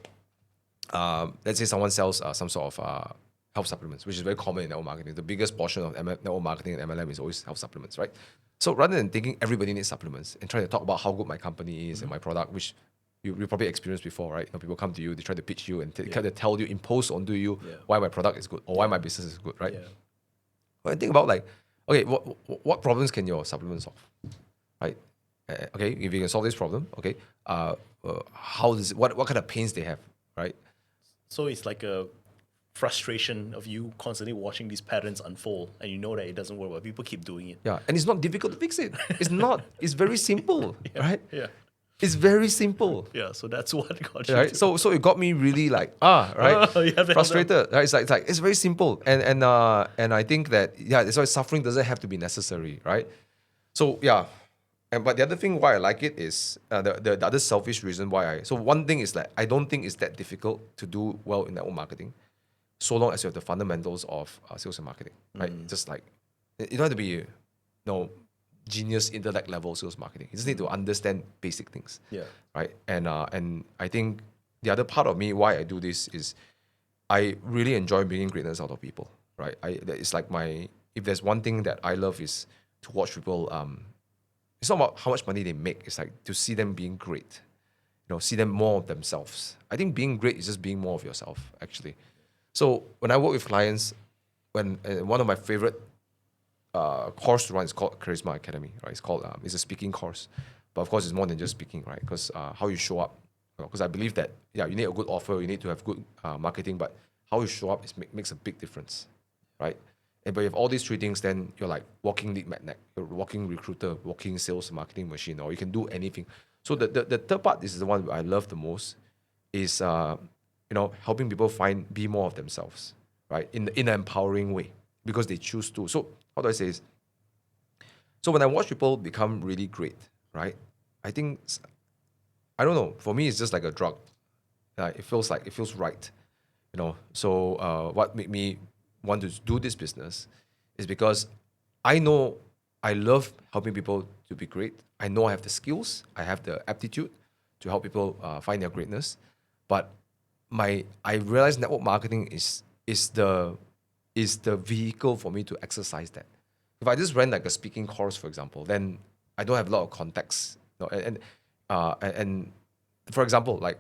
let's say someone sells some sort of health supplements, which is very common in network marketing. The biggest portion of network marketing and MLM is always health supplements, right? So rather than thinking everybody needs supplements and trying to talk about how good my company is and my product, which you probably experienced before, right? People come to you, they try to pitch you and kind of tell you, impose onto you why my product is good or why my business is good, right? But I think about like, okay, what problems can your supplement solve, right? Okay, if you can solve this problem, okay, how does what kind of pains they have, right? So it's like a frustration of you constantly watching these patterns unfold, and you know that it doesn't work, but people keep doing it. Yeah, and it's not difficult to fix it. It's not. It's very simple, right? Yeah. It's very simple. Yeah, so that's what got you. Right. So it got me really like right, frustrated. Right. It's like it's very simple, and I think that that's why suffering doesn't have to be necessary, right? So yeah, but the other thing why I like it is the other selfish reason why so one thing is that I don't think it's that difficult to do well in network marketing, so long as you have the fundamentals of sales and marketing, right? Just like you don't have to be, genius intellect level sales marketing. You just need to understand basic things. Yeah. Right. And I think the other part of me why I do this is I really enjoy bringing greatness out of people. Right. It's like if there's one thing that I love is to watch people. It's not about how much money they make. It's like to see them being great. See them more of themselves. I think being great is just being more of yourself, actually. So when I work with clients, when one of my favorite course to run is called Charisma Academy, right? It's called it's a speaking course, but of course it's more than just speaking, right? Because how you show up, because I believe that you need a good offer, you need to have good marketing, but how you show up makes a big difference, right? And but if all these three things, then you're like walking lead magnet, you're walking recruiter, walking sales marketing machine, or you can do anything. So the third part is the one I love the most, is helping people be more of themselves, right? In an empowering way, because they choose to. So how do I say this? So when I watch people become really great, right? I think, I don't know, for me it's just like a drug. It feels right, So what made me want to do this business is because I know I love helping people to be great. I know I have the skills, I have the aptitude to help people find their greatness, but I realize network marketing is the vehicle for me to exercise that. If I just ran like a speaking course, for example, then I don't have a lot of context. And for example, like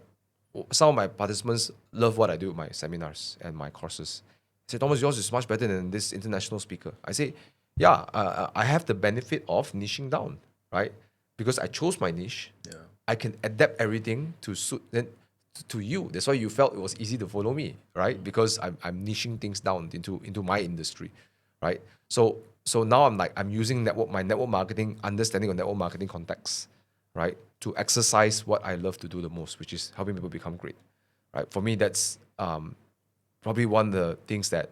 some of my participants love what I do with my seminars and my courses. They say, Thomas, yours is much better than this international speaker. I say, yeah, I have the benefit of niching down, right? Because I chose my niche. Yeah. I can adapt everything to suit to you. That's why you felt it was easy to follow me, right? Because I'm niching things down into my industry, right? So now I'm using my network marketing, understanding of network marketing context, right, to exercise what I love to do the most, which is helping people become great, right? For me, that's probably one of the things that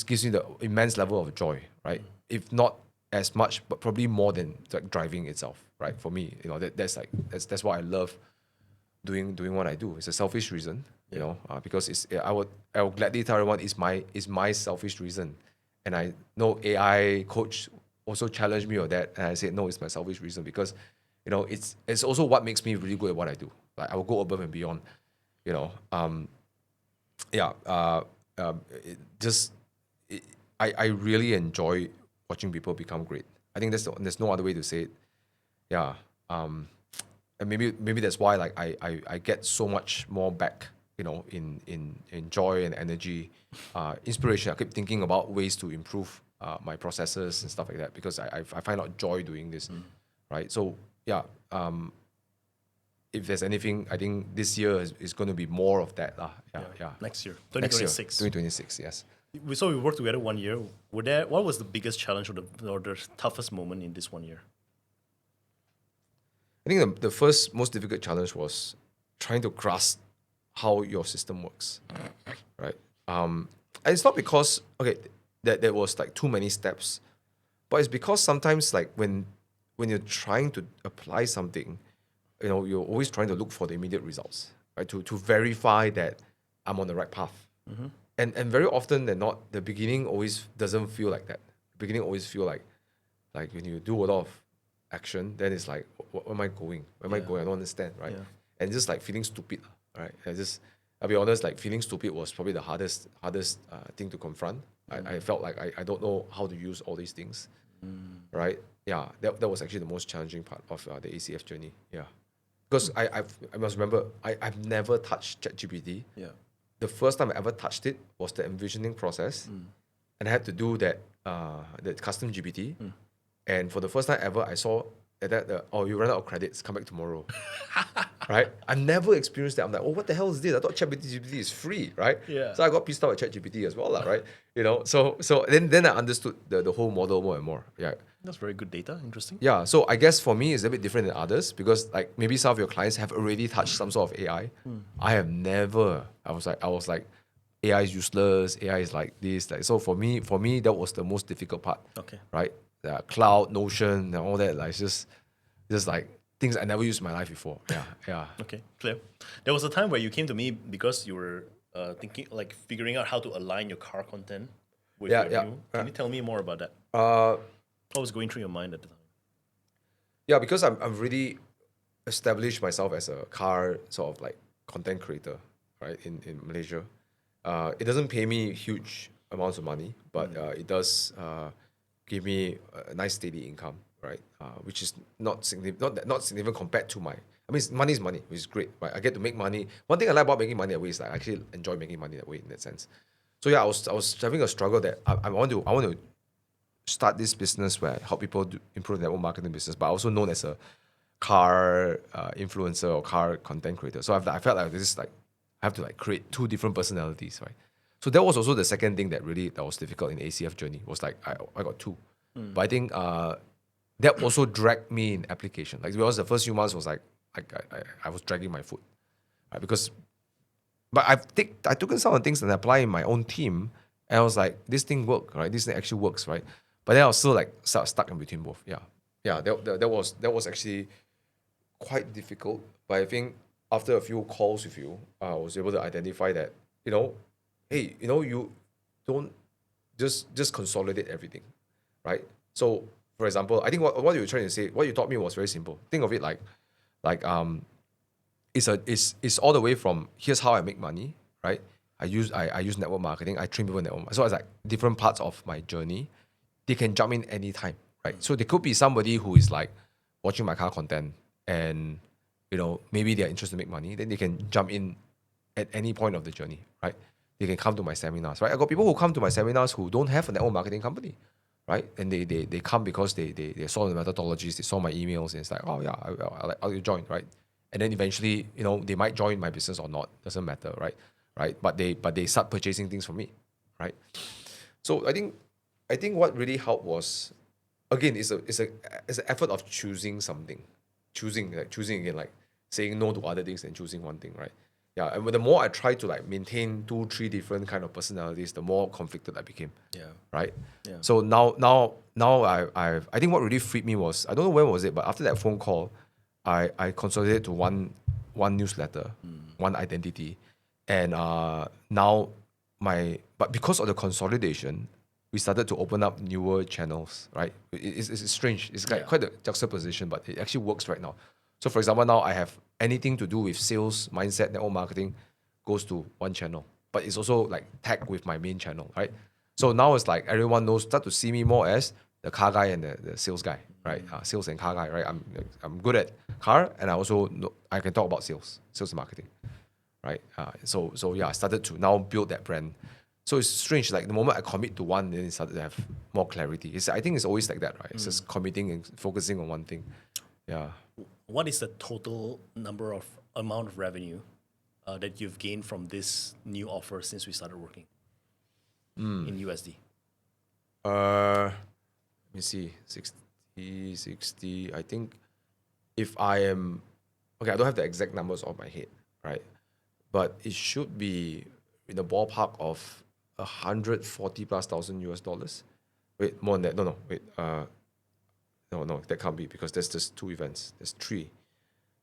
gives me the immense level of joy, right? If not as much, but probably more than like driving itself, right? For me, that's what I love doing what I do. It's a selfish reason, because I would gladly tell everyone it's my selfish reason, and I know AI coach also challenged me on that, and I said no, it's my selfish reason because, it's also what makes me really good at what I do. Like I will go above and beyond, you know. Yeah, it just I really enjoy watching people become great. I think there's no other way to say it. Yeah. And maybe that's why like I get so much more back, in joy and energy, inspiration. I keep thinking about ways to improve my processes and stuff like that because I find out joy doing this, right? So yeah, if there's anything, I think this year is going to be more of that. Yeah. Next year, Next year, 2026. 2026, yes. We worked together 1 year. What was the biggest challenge or the toughest moment in this 1 year? I think the first most difficult challenge was trying to grasp how your system works, right? And it's not because that there was like too many steps, but it's because sometimes like when you're trying to apply something, you're always trying to look for the immediate results, right? To verify that I'm on the right path. And very often than not, the beginning always doesn't feel like that. The beginning always feel like when you do a lot of action, then it's like, where am I going? Where am I going? I don't understand, right? Yeah. And just like feeling stupid, right? I'll be honest, like feeling stupid was probably the hardest thing to confront. I felt like I don't know how to use all these things, right? Yeah, that was actually the most challenging part of the ACF journey. Yeah, because I must remember I've never touched ChatGPT. Yeah. The first time I ever touched it was the envisioning process, and I had to do that the custom GPT. And for the first time ever, I saw that you run out of credits, come back tomorrow. Right? I never experienced that. I'm like, what the hell is this? I thought ChatGPT is free, right? Yeah. So I got pissed off at ChatGPT as well, right? So then I understood the whole model more and more. Yeah. That's very good data. Interesting. Yeah. So I guess for me it's a bit different than others because like maybe some of your clients have already touched some sort of AI. I have never. I was like, AI is useless. AI is like this. Like so for me that was the most difficult part. Okay. Right. Cloud, Notion, and all that. Like it's just like things I never used in my life before. Yeah. Okay, clear. There was a time where you came to me because you were figuring out how to align your car content with your new. Can you tell me more about that? What was going through your mind at the time? Yeah, because I'm really established myself as a car sort of like content creator, right, in Malaysia. It doesn't pay me huge amounts of money, but it does give me a nice steady income, right? Which is not significant compared to my. I mean, money is money, which is great, right? I get to make money. One thing I like about making money that way is like I actually enjoy making money that way in that sense. So yeah, I was having a struggle that I want to start this business where I help people improve their own marketing business, but also known as a car influencer or car content creator. So I felt like this is like I have to like create two different personalities, right? So that was also the second thing that was difficult in the ACF journey was like I got two, but I think that also dragged me in application. Like because the first few months was like I was dragging my foot, right? But I took in some of the things and applied in my own team, and I was like, this thing works, right? This thing actually works, right? But then I was still like stuck in between both. Yeah. That was actually quite difficult. But I think after a few calls with you, I was able to identify that hey, you don't just consolidate everything, right? So for example, I think what you were trying to say, what you taught me was very simple. Think of it like it's all the way from here's how I make money, right? I use network marketing. I train people in network. So it's like different parts of my journey. They can jump in anytime, right? So there could be somebody who is like watching my car content and maybe they're interested to make money. Then they can jump in at any point of the journey, right? They can come to my seminars, right? I got people who come to my seminars who don't have a network marketing company, right? And they come because they saw the methodologies, they saw my emails, and it's like, oh yeah, I'll join, right? And then eventually, they might join my business or not, doesn't matter, right? Right? But they start purchasing things from me, right? So I think what really helped was, again, it's an effort of choosing something, choosing again, like saying no to other things and choosing one thing, right? Yeah, and the more I tried to like maintain 2-3 different kind of personalities, the more conflicted I became. Yeah. Right. Yeah. So now I think what really freed me was, I don't know when was it, but after that phone call, I consolidated to one one newsletter, one identity, and now but because of the consolidation, we started to open up newer channels, right? It's strange. It's like quite a juxtaposition, but it actually works right now. So for example, now I have anything to do with sales, mindset, network marketing goes to one channel, but it's also like tagged with my main channel, right? So now it's like everyone start to see me more as the car guy and the sales guy, right? Sales and car guy, right? I'm good at car, and I also I can talk about sales and marketing, right? So yeah, I started to now build that brand. So it's strange. Like the moment I commit to one, then it started to have more clarity. I think it's always like that, right? It's just committing and focusing on one thing. Yeah. What is the total amount of revenue that you've gained from this new offer since we started working in USD? Let me see, 60. I think if I am, okay, I don't have the exact numbers off my head, right? But it should be in the ballpark of 140 plus thousand US dollars. Wait, more than that. No, wait. No, that can't be because there's just 2 events. There's 3.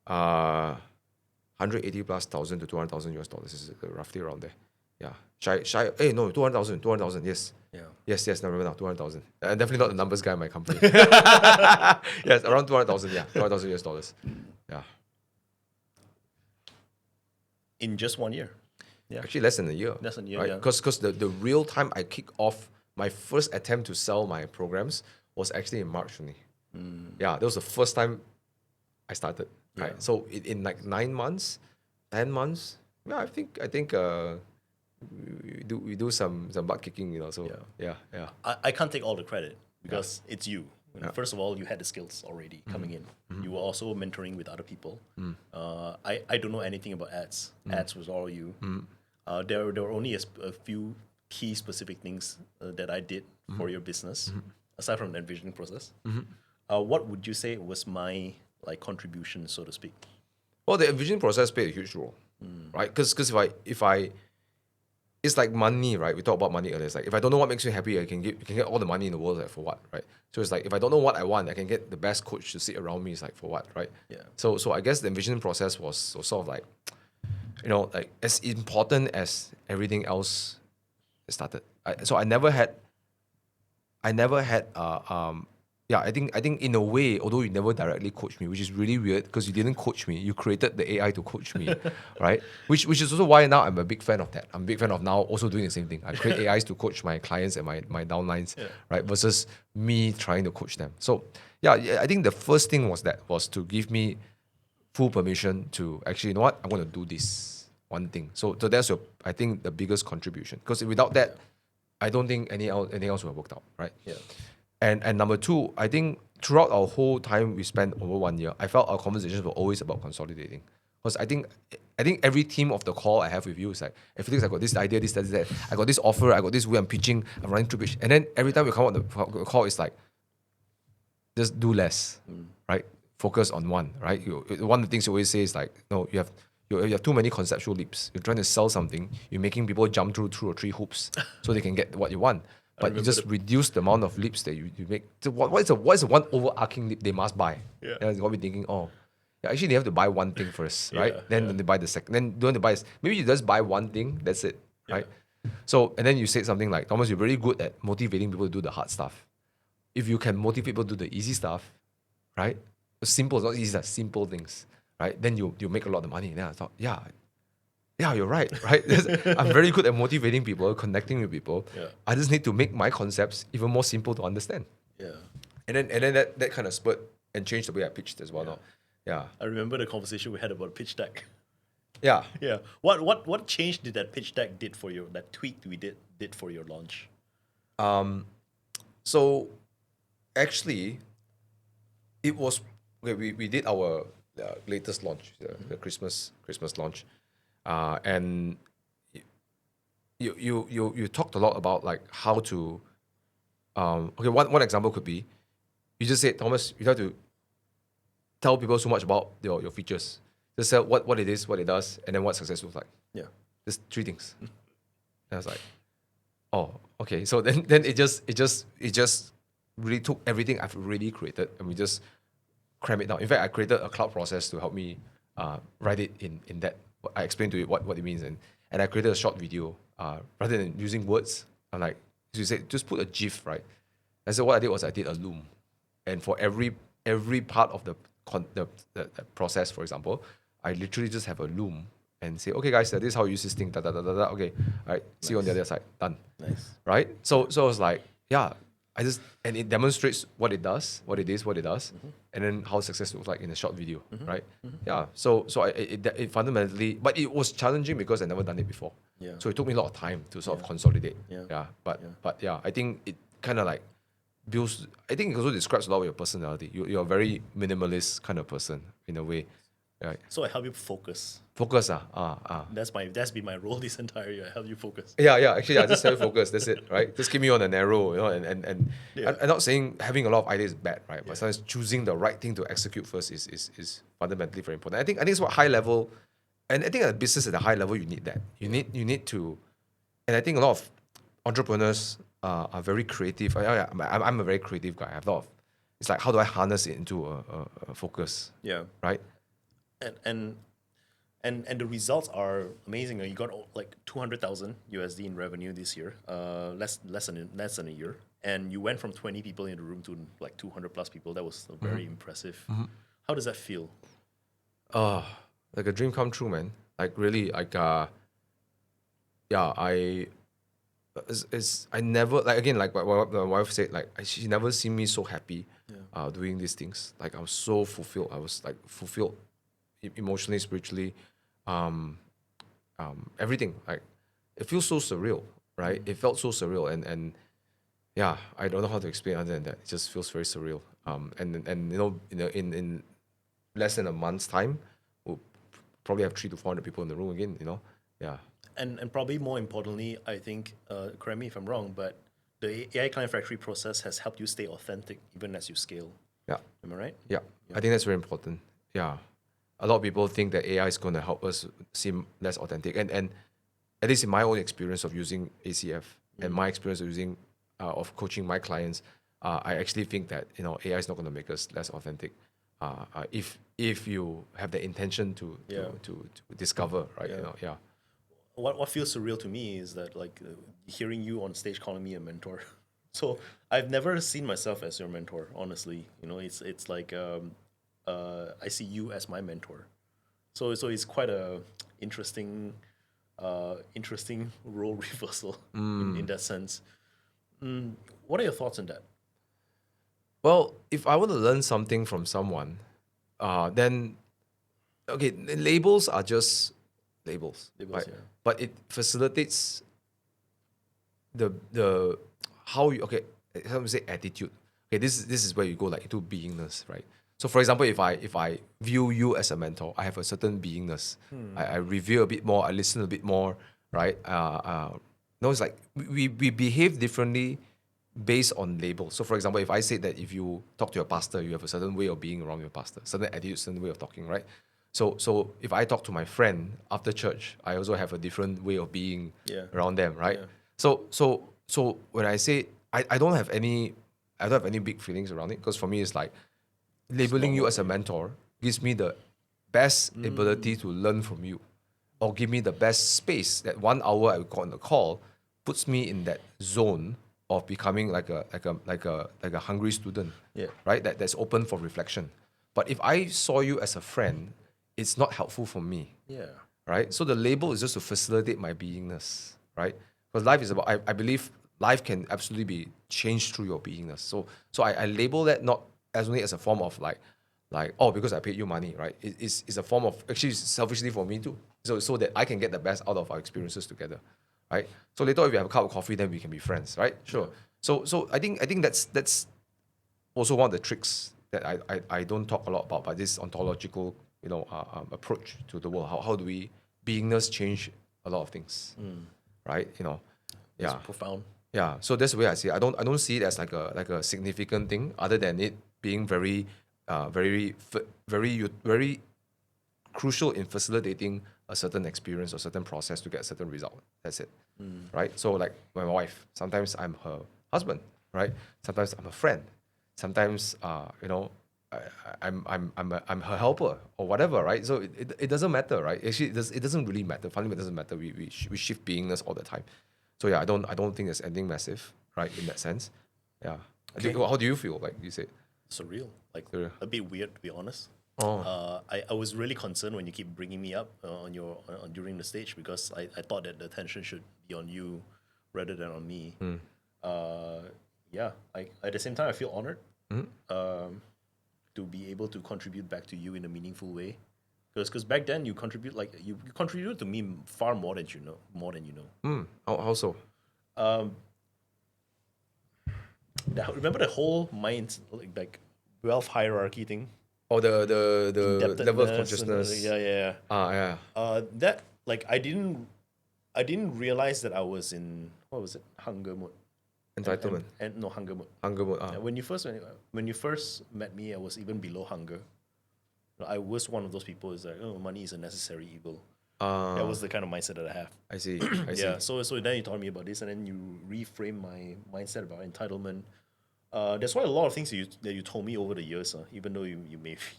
180 plus thousand to 200,000 US dollars is roughly around there. Yeah. No, 200,000, yes. Yeah. Yes, I remember now, 200,000. Definitely not the numbers guy in my company. Yes, around 200,000, yeah. 200,000 US dollars. Yeah. In just 1 year. Yeah. Actually, less than a year. Less than a year, right? yeah. Because the real time I kick off my first attempt to sell my programs was actually in March only. Yeah, that was the first time I started. Right. So in like 9 months, 10 months, yeah, I think we do some butt kicking, So yeah. I can't take all the credit because it's you. First of all, you had the skills already coming in. You were also mentoring with other people. I don't know anything about ads. Ads was all you. There were only a few key specific things that I did for your business, aside from the envisioning process. What would you say was my contribution, so to speak? Well, the envisioning process played a huge role, right? Because if I it's like money, right? We talked about money earlier. It's like if I don't know what makes me happy, you can get all the money in the world, like for what, right? So it's like if I don't know what I want, I can get the best coach to sit around me. It's like for what, right? Yeah. So I guess the envisioning process was sort of like, like as important as everything else started. I never had I think in a way, although you never directly coached me, which is really weird because you didn't coach me, you created the AI to coach me, right? Which is also why now I'm a big fan of that. I'm a big fan of now also doing the same thing. I create AIs to coach my clients and my downlines, right? Versus me trying to coach them. So yeah, I think the first thing was to give me full permission to actually, you know what, I'm going to do this one thing. So that's I think the biggest contribution. Because without that, I don't think anything else would have worked out, right? Yeah. And number 2, I think throughout our whole time we spent over 1 year, I felt our conversations were always about consolidating. Because I think every team of the call I have with you is like, hey, Felix, I got this idea, this, that. I got this offer, I got this way I'm pitching, I'm running through pitch. And then every time we come on the call, it's like, just do less, right? Focus on one, right? One of the things you always say is like, no, you have too many conceptual leaps. You're trying to sell something, you're making people jump through 2 or 3 hoops so they can get what you want. But you just reduce the amount of leaps that you make. So what is the one overarching leap they must buy? Yeah. And you'll be thinking, actually they have to buy one thing first, right? Then they buy the second. Then don't they buy? Maybe you just buy one thing. That's it, right? So and then you said something like, Thomas, you're very good at motivating people to do the hard stuff. If you can motivate people to do the easy stuff, right? Simple, not easy, simple things, right? Then you make a lot of money. Then I thought, yeah, you're right? I'm very good at motivating people, connecting with people. Yeah. I just need to make my concepts even more simple to understand. Yeah. And then that kind of spurred and changed the way I pitched as well. Now. Yeah. I remember the conversation we had about pitch deck. Yeah. Yeah. What change did that pitch deck did for you? That tweak we did for your launch? So actually, it was okay. We did our latest launch, the Christmas launch. And you talked a lot about like how to one example could be you just said, Thomas, you have to tell people so much about your features. Just tell what it is, what it does, and then what success looks like. Yeah. Just 3 things. And I was like, oh, okay. So then it just really took everything I've already created and we just cram it down. In fact, I created a cloud process to help me write it in that. I explained to it what it means, and I created a short video rather than using words. I'm like, you say just put a GIF, right? And so what I did was I did a loom, and for every part of the process, for example, I literally just have a loom and say, okay, guys, this is how you use this thing. Da da da da da. Okay, all right. See you on the other side. Done. Nice. Right. So I was like, yeah. And it demonstrates what it does, what it is, what it does, and then how success looks like in a short video, right? Yeah. So it fundamentally, but it was challenging because I never done it before. Yeah. So it took me a lot of time to sort of consolidate. Yeah. But yeah, I think it kind of like builds. I think it also describes a lot of your personality. You're a very minimalist kind of person in a way, right? So I help you focus. Focus. That's been my role this entire year. I help you focus. Yeah. Actually, I just have focus. That's it, right? Just keep me on a narrow, and Yeah. I'm not saying having a lot of ideas is bad, right? But sometimes choosing the right thing to execute first is fundamentally very important. I think it's what high level, and I think at a business at a high level you need that. You need to, and I think a lot of entrepreneurs are very creative. I'm a very creative guy. I have a lot of. It's like, how do I harness it into a focus? Yeah. Right. And the results are amazing. You got like 200,000 USD in revenue this year, less than a year, and you went from 20 people in the room to like 200 plus people. That was very impressive. How does that feel? Like a dream come true, man. Like really, like I never, like, again, like what my wife said, like she never seen me so happy doing these things. Like I was so fulfilled. I was like fulfilled emotionally, spiritually, everything. Like it feels so surreal, right? It felt so surreal, and yeah, I don't know how to explain other than that. It just feels very surreal. And in less than a month's time, we'll probably have 300 to 400 people in the room again. Yeah. And probably more importantly, I think, correct me if I'm wrong, but the AI Client Factory process has helped you stay authentic even as you scale. Yeah. Am I right? Yeah. I think that's very important. Yeah. A lot of people think that AI is going to help us seem less authentic. And at least in my own experience of using ACF and my experience of using, of coaching my clients, I actually think that, AI is not going to make us less authentic. If you have the intention to discover, right? Yeah. What feels surreal to me is that hearing you on stage calling me a mentor. So I've never seen myself as your mentor, honestly. It's like I see you as my mentor. So it's quite a interesting role reversal in that sense. What are your thoughts on that? Well, if I want to learn something from someone, then okay, labels are just labels, right? Yeah. But it facilitates the how you some say attitude. Okay, this is where you go like into beingness, right? So for example, if I view you as a mentor, I have a certain beingness. I review a bit more, I listen a bit more, right? It's like we behave differently based on labels. So for example, if I say that if you talk to your pastor, you have a certain way of being around your pastor, certain attitude, certain way of talking, right? So if I talk to my friend after church, I also have a different way of being around them, right? Yeah. So when I say I don't have any big feelings around it, because for me it's like labeling you as a mentor gives me the best ability to learn from you, or give me the best space. That 1 hour I got on the call puts me in that zone of becoming like a hungry student, right? That's open for reflection. But if I saw you as a friend, it's not helpful for me, right? So the label is just to facilitate my beingness, right? Because life is about, I believe life can absolutely be changed through your beingness. So I label that not as only as a form of like because I paid you money, right? It's a form of actually selfishly for me too. So that I can get the best out of our experiences together, right? So later if we have a cup of coffee, then we can be friends, right? Sure. So I think that's also one of the tricks that I don't talk a lot about, but this ontological approach to the world. How do we beingness change a lot of things, right? It's profound. Yeah, so that's the way I see it. I don't see it as like a significant thing, other than it being very crucial in facilitating a certain experience or certain process to get a certain result. That's it, right? So like my wife, sometimes I'm her husband, right? Sometimes I'm a friend. Sometimes I'm her helper or whatever, right? So it doesn't matter, right? Actually, it doesn't really matter. Fundamentally, it doesn't matter. We shift beingness all the time. So yeah, I don't think there's anything massive, right? In that sense, yeah. I think, Okay. how do you feel? Like you said, Surreal, like Surreal. a bit weird to be honest. Oh. I was really concerned when you keep bringing me up on your during the stage because I thought that the attention should be on you rather than on me. Yeah, at the same time I feel honored to be able to contribute back to you in a meaningful way. Because back then you contribute like you contributed to me far more than you know, more than you know. How so? Remember the whole mind like wealth hierarchy thing, Or the level of indebtedness, consciousness. yeah. Yeah. That like I didn't realize that I was in what was it, hunger mode. Entitlement. And no, hunger mode. Hunger mode. When you first met me, I was even below hunger. I was one of those people who's like, oh, money is a necessary evil. That was the kind of mindset that I have. I see. I see. Yeah. So then you taught me about this, and then you reframe my mindset about entitlement. That's why a lot of things that you told me over the years, even though you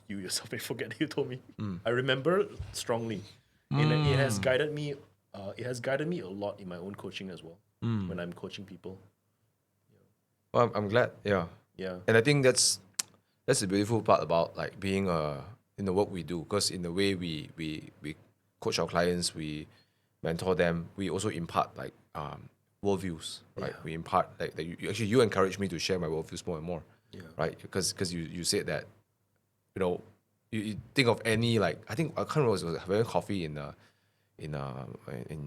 yourself may forget that you told me, I remember strongly, and it has guided me. It has guided me a lot in my own coaching as well when I'm coaching people. Well, I'm glad. Yeah. Yeah. And I think that's the beautiful part about like being in the work we do, because in the way we coach our clients, we mentor them, we also impart like worldviews, right? Yeah. We impart like that you encourage me to share my worldviews more and more, Yeah. right? Because you said that, you know, you think of any, like, I think I can't remember, it was having coffee in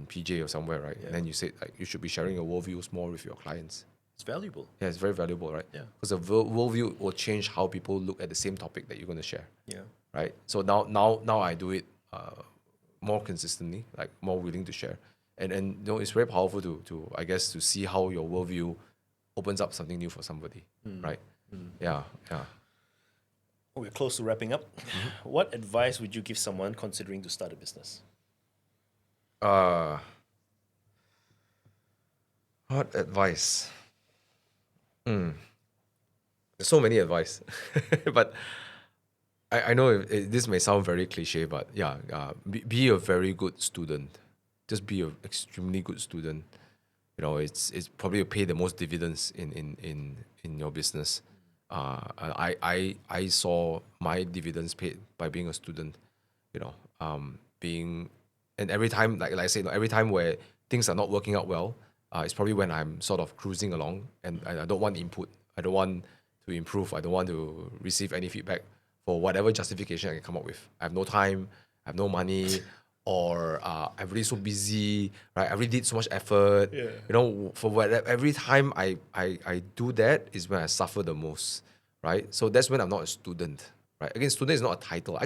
PJ or somewhere, right? Yeah. And then you said like you should be sharing your worldviews more with your clients. It's valuable. Yeah, it's very valuable, right? Yeah. Because the worldview will change how people look at the same topic that you're going to share, Yeah. right? So now I do it more consistently, like more willing to share, and you know, it's very powerful to I guess to see how your worldview opens up something new for somebody, right? Yeah. We're close to wrapping up. What advice would you give someone considering to start a business? What advice? There's so many advice, but I know this may sound very cliche, but yeah, be a very good student. Just be an extremely good student. You know, it's probably will pay the most dividends in your business. I saw my dividends paid by being a student. You know, being, and every time, like I said, every time where things are not working out well, it's probably when I'm sort of cruising along and I don't want input. I don't want to improve. I don't want to receive any feedback for whatever justification I can come up with. I have no time. I have no money. Or I'm really so busy, right? I really did so much effort. Yeah. You know, for whatever, every time I do that is when I suffer the most, right? So that's when I'm not a student, right? Again, student is not a title.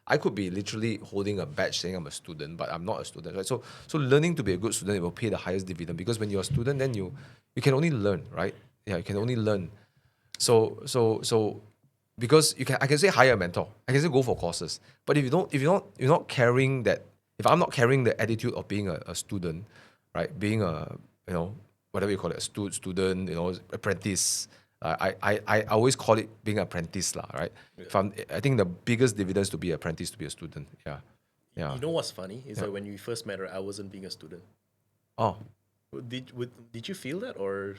I could be literally holding a badge saying I'm a student, but I'm not a student, right? So learning to be a good student, it will pay the highest dividend, because when you're a student, then you can only learn, right? Yeah, you can only learn. So because I can say hire a mentor, I can say go for courses. But if you're not carrying that, if I'm not carrying the attitude of being a student, right? Being a, you know, whatever you call it, a student, you know, apprentice. I always call it being an apprentice, lah, right? Yeah. I think the biggest dividends to be an apprentice, to be a student. Yeah. You know what's funny is that when we first met her, I wasn't being a student. Oh. Did you feel that, or?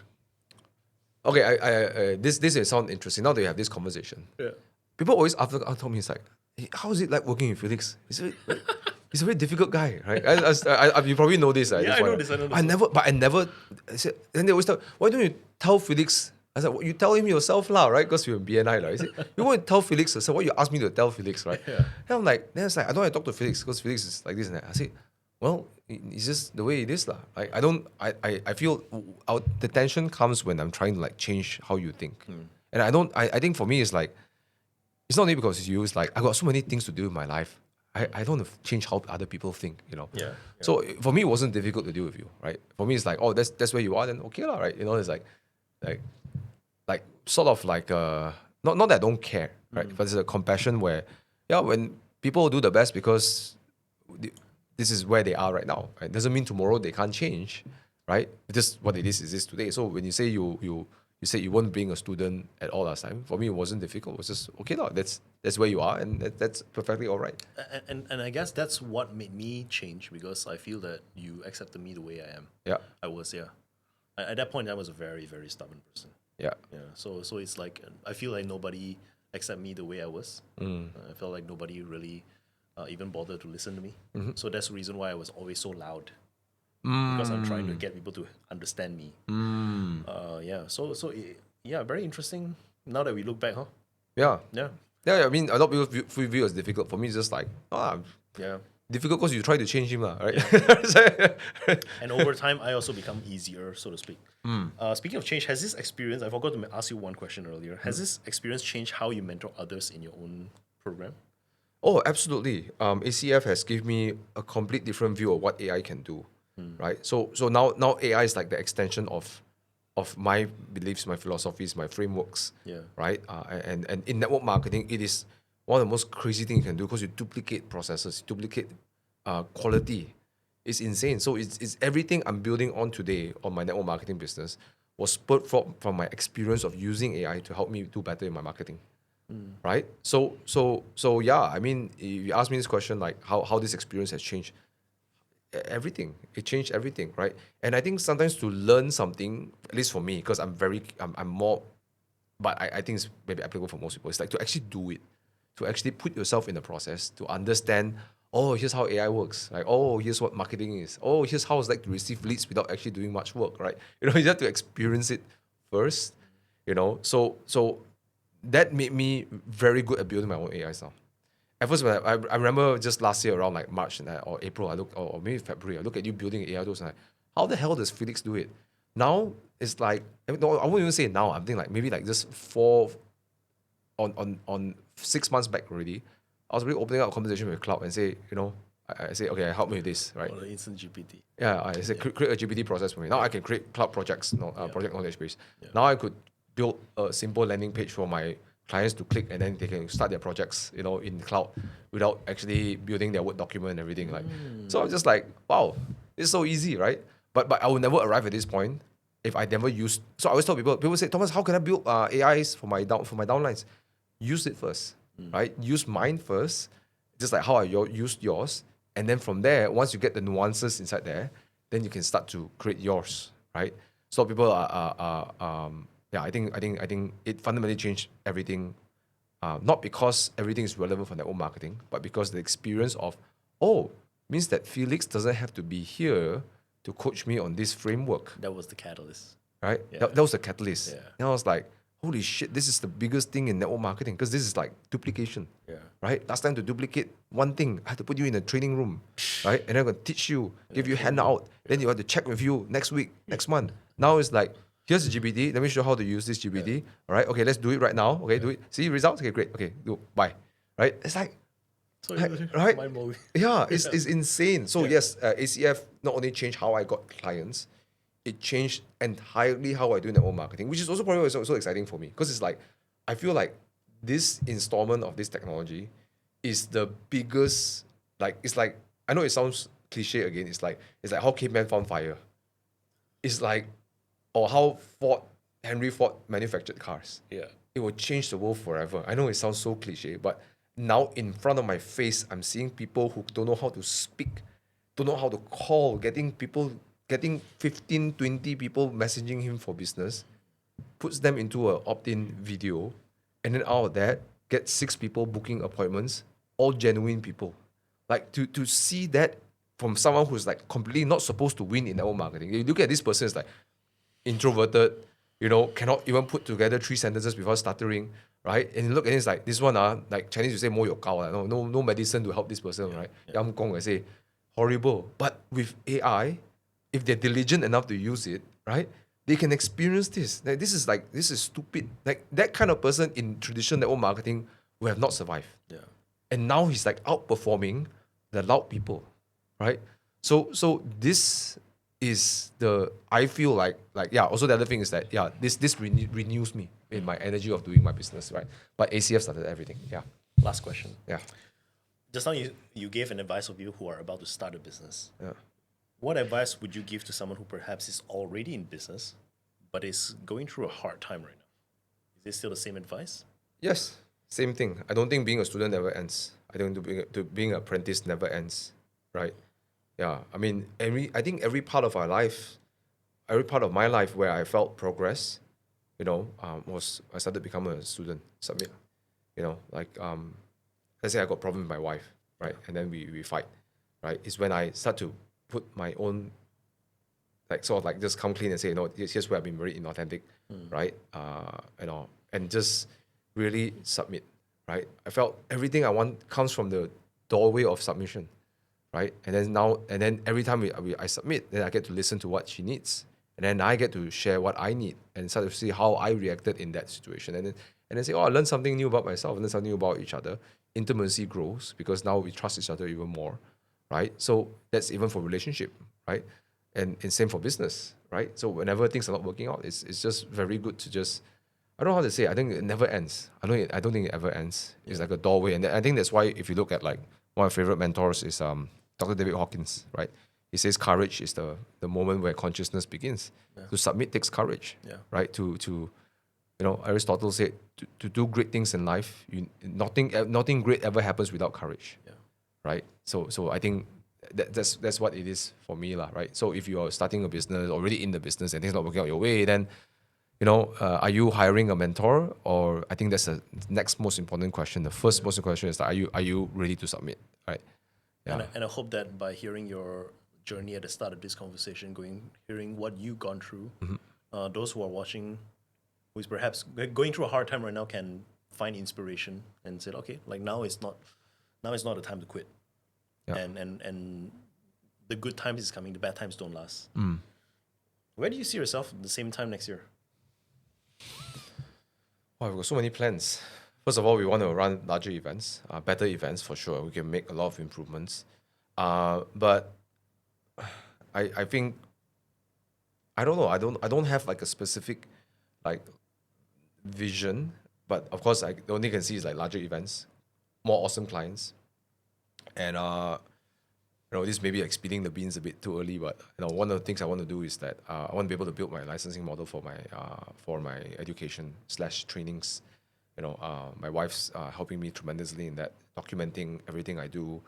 Okay, this may sound interesting now that you have this conversation. Yeah. People always after told me, it's like, hey, how is it like working with Felix? He's a very difficult guy, right? You probably know this. Yeah, I know this. I never. I said, then they always tell, why don't you tell Felix? I said, well, you tell him yourself, lah, right? Because you're in BNI, right? I said, you want to tell Felix? I said, what you asked me to tell Felix, right? Yeah. And I'm like, then it's like, I don't want to talk to Felix because Felix is like this and that. I said, well, it's just the way it is, lah. Like, I feel the tension comes when I'm trying to like change how you think. And I think for me, it's like, it's not only because it's you, it's like, I got so many things to do in my life. I don't want to change how other people think, you know. Yeah. So for me, it wasn't difficult to deal with you, right? For me, it's like, oh, that's where you are, then okay, lah, right? You know, it's like sort of like not that I don't care, right? But it's a compassion where, yeah, when people do the best because this is where they are right now, right? Doesn't mean tomorrow they can't change, right? Just what it is this today. So when you say you you said you weren't being a student at all last time. For me, it wasn't difficult. It was just okay, lah. That's where you are, and that's perfectly all right. And I guess that's what made me change, because I feel that you accepted me the way I am. Yeah, I was, yeah. At that point, I was a very, very stubborn person. yeah, Yeah. So it's like I feel like nobody accepted me the way I was. I felt like nobody really even bothered to listen to me. So that's the reason why I was always so loud, because I'm trying to get people to understand me. Yeah. Yeah, very interesting. Now that we look back, huh? yeah, Yeah. yeah. I mean, a lot of people view it as difficult. For me, it's just like Yeah. difficult because you try to change him, lah, right? And over time, I also become easier, so to speak. Speaking of change, has this experience, I forgot to ask you one question earlier, has this experience changed how you mentor others in your own program? Oh, absolutely. ACF has given me a complete different view of what AI can do, right? So now AI is like the extension of my beliefs, my philosophies, my frameworks, Yeah. right? And in network marketing, it is one of the most crazy things you can do because you duplicate processes, you duplicate quality. It's insane. So it's everything I'm building on today on my network marketing business was spurred from my experience of using AI to help me do better in my marketing. Right? So yeah, I mean, if you ask me this question, like how this experience has changed everything. It changed everything, right? And I think sometimes to learn something, at least for me, because I'm more, but I think it's maybe applicable for most people. It's like to actually do it, to actually put yourself in the process, to understand, oh, here's how AI works. Like, oh, here's what marketing is. Oh, here's how it's like to receive leads without actually doing much work, right? You know, you have to experience it first, you know. So that made me very good at building my own AIs now. At first, when I remember just last year around like March or April, I look or maybe February, I look at you building AI tools and like, how the hell does Felix do it? Now it's like, no, I won't even say now. I'm thinking like maybe like just on 6 months back already. I was really opening up a conversation with Cloud and say, you know, I say, okay, help me with this, right? Or the instant GPT. Yeah, I said create a GPT process for me. Now I can create cloud projects, project knowledge base. Now I could build a simple landing page for my clients to click and then they can start their projects, you know, in the cloud without actually building their Word document and everything. Like, so I'm just like, wow, it's so easy, right? But I will never arrive at this point if I never use. So I always tell people say, Thomas, how can I build AIs for my downlines? Use it first, right? Use mine first, just like how I used yours. And then from there, once you get the nuances inside there, then you can start to create yours, right? So people I think it fundamentally changed everything. Not because everything is relevant for network marketing, but because the experience of, means that Felix doesn't have to be here to coach me on this framework, That was the catalyst. right? Yeah. That was the catalyst. Yeah. And I was like, holy shit, this is the biggest thing in network marketing because this is like duplication. Yeah. Right? Last time to duplicate one thing, I had to put you in a training room, right? And then I'm going to teach you, give you a handout. Then you have to check with you next week, next month. Now it's like, here's the GPT. Let me show how to use this GPT. All right? Okay, let's do it right now. Okay, do it. See results? Okay, great. Okay, do. Bye. Right? It's like, So right? mind-blowing. Yeah, it's insane. So yes, ACF not only changed how I got clients, it changed entirely how I do network marketing, which is also probably so exciting for me because it's like, I feel like this installment of this technology is the biggest, like, it's like, I know it sounds cliche again, it's like how caveman found fire. It's like, or how Henry Ford manufactured cars. Yeah. It will change the world forever. I know it sounds so cliche, but now in front of my face, I'm seeing people who don't know how to speak, don't know how to call, getting 15, 20 people messaging him for business, puts them into an opt-in video, and then out of that, get 6 people booking appointments, all genuine people. Like to see that from someone who's like completely not supposed to win in network marketing. You look at this person, it's like introverted, you know, cannot even put together 3 sentences without stuttering, right? And you look at it, it's like this one, like Chinese you say mo your gao, no medicine to help this person, right? Yam gong, I say, horrible. But with AI, if they're diligent enough to use it, right, they can experience this. Like, this is stupid. Like that kind of person in traditional network marketing will have not survived. Yeah. And now he's like outperforming the loud people, right? So this is I feel like yeah. Also the other thing is that this renews me in my energy of doing my business, right? But ACF started everything. Yeah. Last question. Yeah. Just now you gave an advice for people who are about to start a business. Yeah. What advice would you give to someone who perhaps is already in business, but is going through a hard time right now. Is it still the same advice? Yes, same thing. I don't think being a student never ends. I don't think being an apprentice never ends, right? Yeah, I mean, I think every part of our life, every part of my life where I felt progress, was I started to become a student, submit, let's say I got problem with my wife, right? And then we fight, right? It's when I start to put my own, like sort of like just come clean and say, here's where I've been very inauthentic, right? And just really submit, right? I felt everything I want comes from the doorway of submission, right? And then every time I submit, then I get to listen to what she needs, and then I get to share what I need and start to see how I reacted in that situation, and then say, I learned something new about myself, learn something new about each other. Intimacy grows because now we trust each other even more, right? So that's even for relationship, right? And same for business, right? So whenever things are not working out, it's just very good to just, I don't know how to say. I think it never ends. I don't think it ever ends. It's like a doorway, and I think that's why if you look at like one of my favorite mentors is Dr. David Hawkins, right? He says courage is the moment where consciousness begins. Yeah. To submit takes courage, Yeah. right? To Aristotle said to do great things in life, nothing great ever happens without courage, Yeah. right? So I think that's what it is for me, lah, right? So if you are starting a business, already in the business, and things not working out your way, then are you hiring a mentor? Or I think that's the next most important question. The first most important question is that are you ready to submit, right? Yeah. And I hope that by hearing your journey at the start of this conversation, hearing what you've gone through, those who are watching, who is perhaps going through a hard time right now, can find inspiration and say, okay, like now is not the time to quit. Yeah. And the good times is coming, the bad times don't last. Where do you see yourself at the same time next year? Wow, we've got so many plans. First of all, we want to run larger events, better events for sure. We can make a lot of improvements. But I think, I don't know. I don't have like a specific like vision. But of course, the only can see is like larger events, more awesome clients, and this may be like spilling the beans a bit too early. But one of the things I want to do is that I want to be able to build my licensing model for my education / trainings. My wife's helping me tremendously in that, documenting everything I do.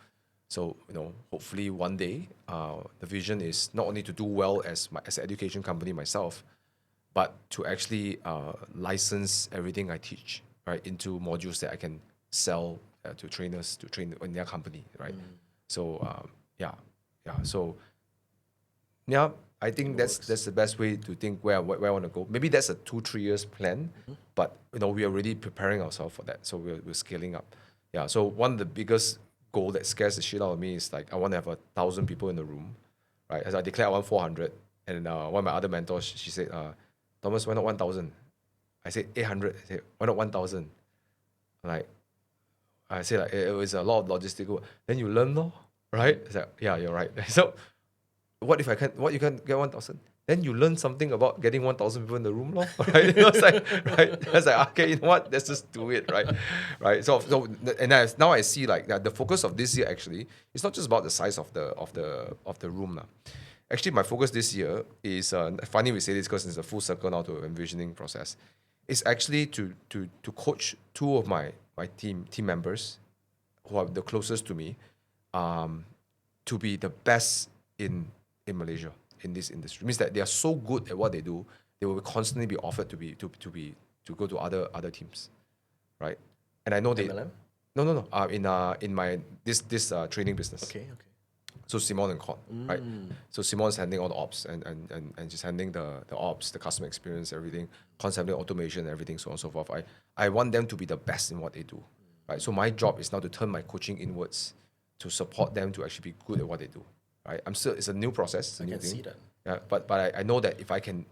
So, hopefully one day, the vision is not only to do well as an education company myself, but to actually license everything I teach, right, into modules that I can sell to trainers to train in their company, right? So, So, yeah, I think that's the best way to think where I want to go. Maybe that's a 2-3 years plan, but we are already preparing ourselves for that. So we're scaling up. Yeah. So one of the biggest goal that scares the shit out of me is like I want to have 1,000 people in the room, right? As I declared, I want 400, and one of my other mentors, she said, Thomas, why not 1,000? I said 800. I said, why not 1,000? Like, I said like it was a lot of logistical. Then you learn, no, right? It's like, yeah, you're right. So what if you can get 1,000? Then you learn something about getting 1,000 people in the room, lor, right? It's like, right? It's like, okay, you know what? Let's just do it, right? Right. So and now I see like that the focus of this year actually is not just about the size of the room, lah. Actually, my focus this year is funny we say this because it's a full circle now to envisioning process. It's actually to coach 2 of my team members who are the closest to me, to be the best in Malaysia in this industry. It means that they are so good at what they do, they will constantly be offered to go to other teams, right? And I know they MLM? no in my this training business. Okay. So Simon and Con, right? So Simon's handling all the ops and just handling the ops, the customer experience, everything, handling automation, everything, so on and so forth. I want them to be the best in what they do, right? So my job is now to turn my coaching inwards to support them to actually be good at what they do, right? It's a new process, it's a I new can thing. see that. Yeah, but I know that if I can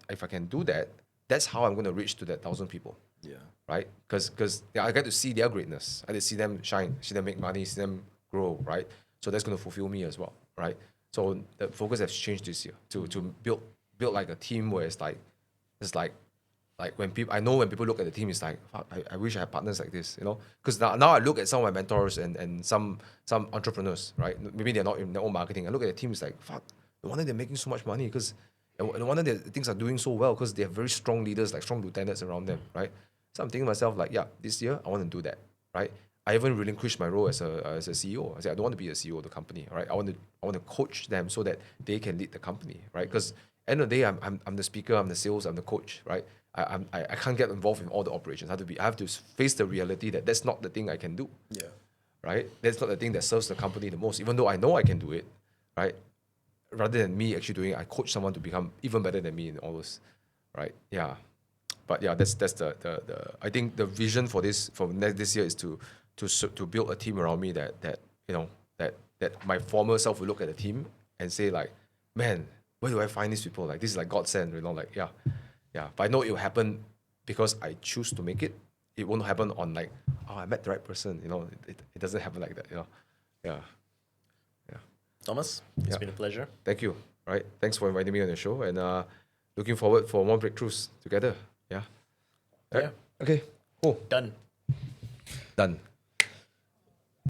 do that, that's how I'm going to reach to that 1,000 people. Yeah. Right? Because I get to see their greatness. I get to see them shine, see them make money, see them grow, right? So that's going to fulfill me as well, right? So the focus has changed this year to build like a team where it's like when people, I know when people look at the team, it's like, fuck, I wish I had partners like this, Because now I look at some of my mentors and some entrepreneurs, right? Maybe they're not in their own marketing. I look at the team, it's like, fuck, no wonder they're making so much money because no wonder that things are doing so well because they have very strong leaders, like strong lieutenants around them, right? So I'm thinking to myself, like, yeah, this year I want to do that, right? I even relinquished my role as a CEO. I said I don't want to be the CEO of the company, right? I want to coach them so that they can lead the company, right? Because end of the day, I'm the speaker, I'm the sales, I'm the coach, right? I can't get involved in all the operations. I have to face the reality that that's not the thing I can do. Yeah. Right? That's not the thing that serves the company the most. Even though I know I can do it, right? Rather than me actually doing it, I coach someone to become even better than me in all those, right? Yeah. But yeah, that's the I think the vision for this year is to build a team around me that you know that my former self will look at the team and say like, man, where do I find these people? Like this is like God sent, like yeah. But I know it will happen because I choose to make it. It won't happen on like, oh, I met the right person. It doesn't happen like that. Yeah. Thomas, it's Yeah. been a pleasure. Thank you. Right. Thanks for inviting me on the show, and looking forward for more breakthroughs together. Yeah. Yeah. Okay. Cool. Done. Done.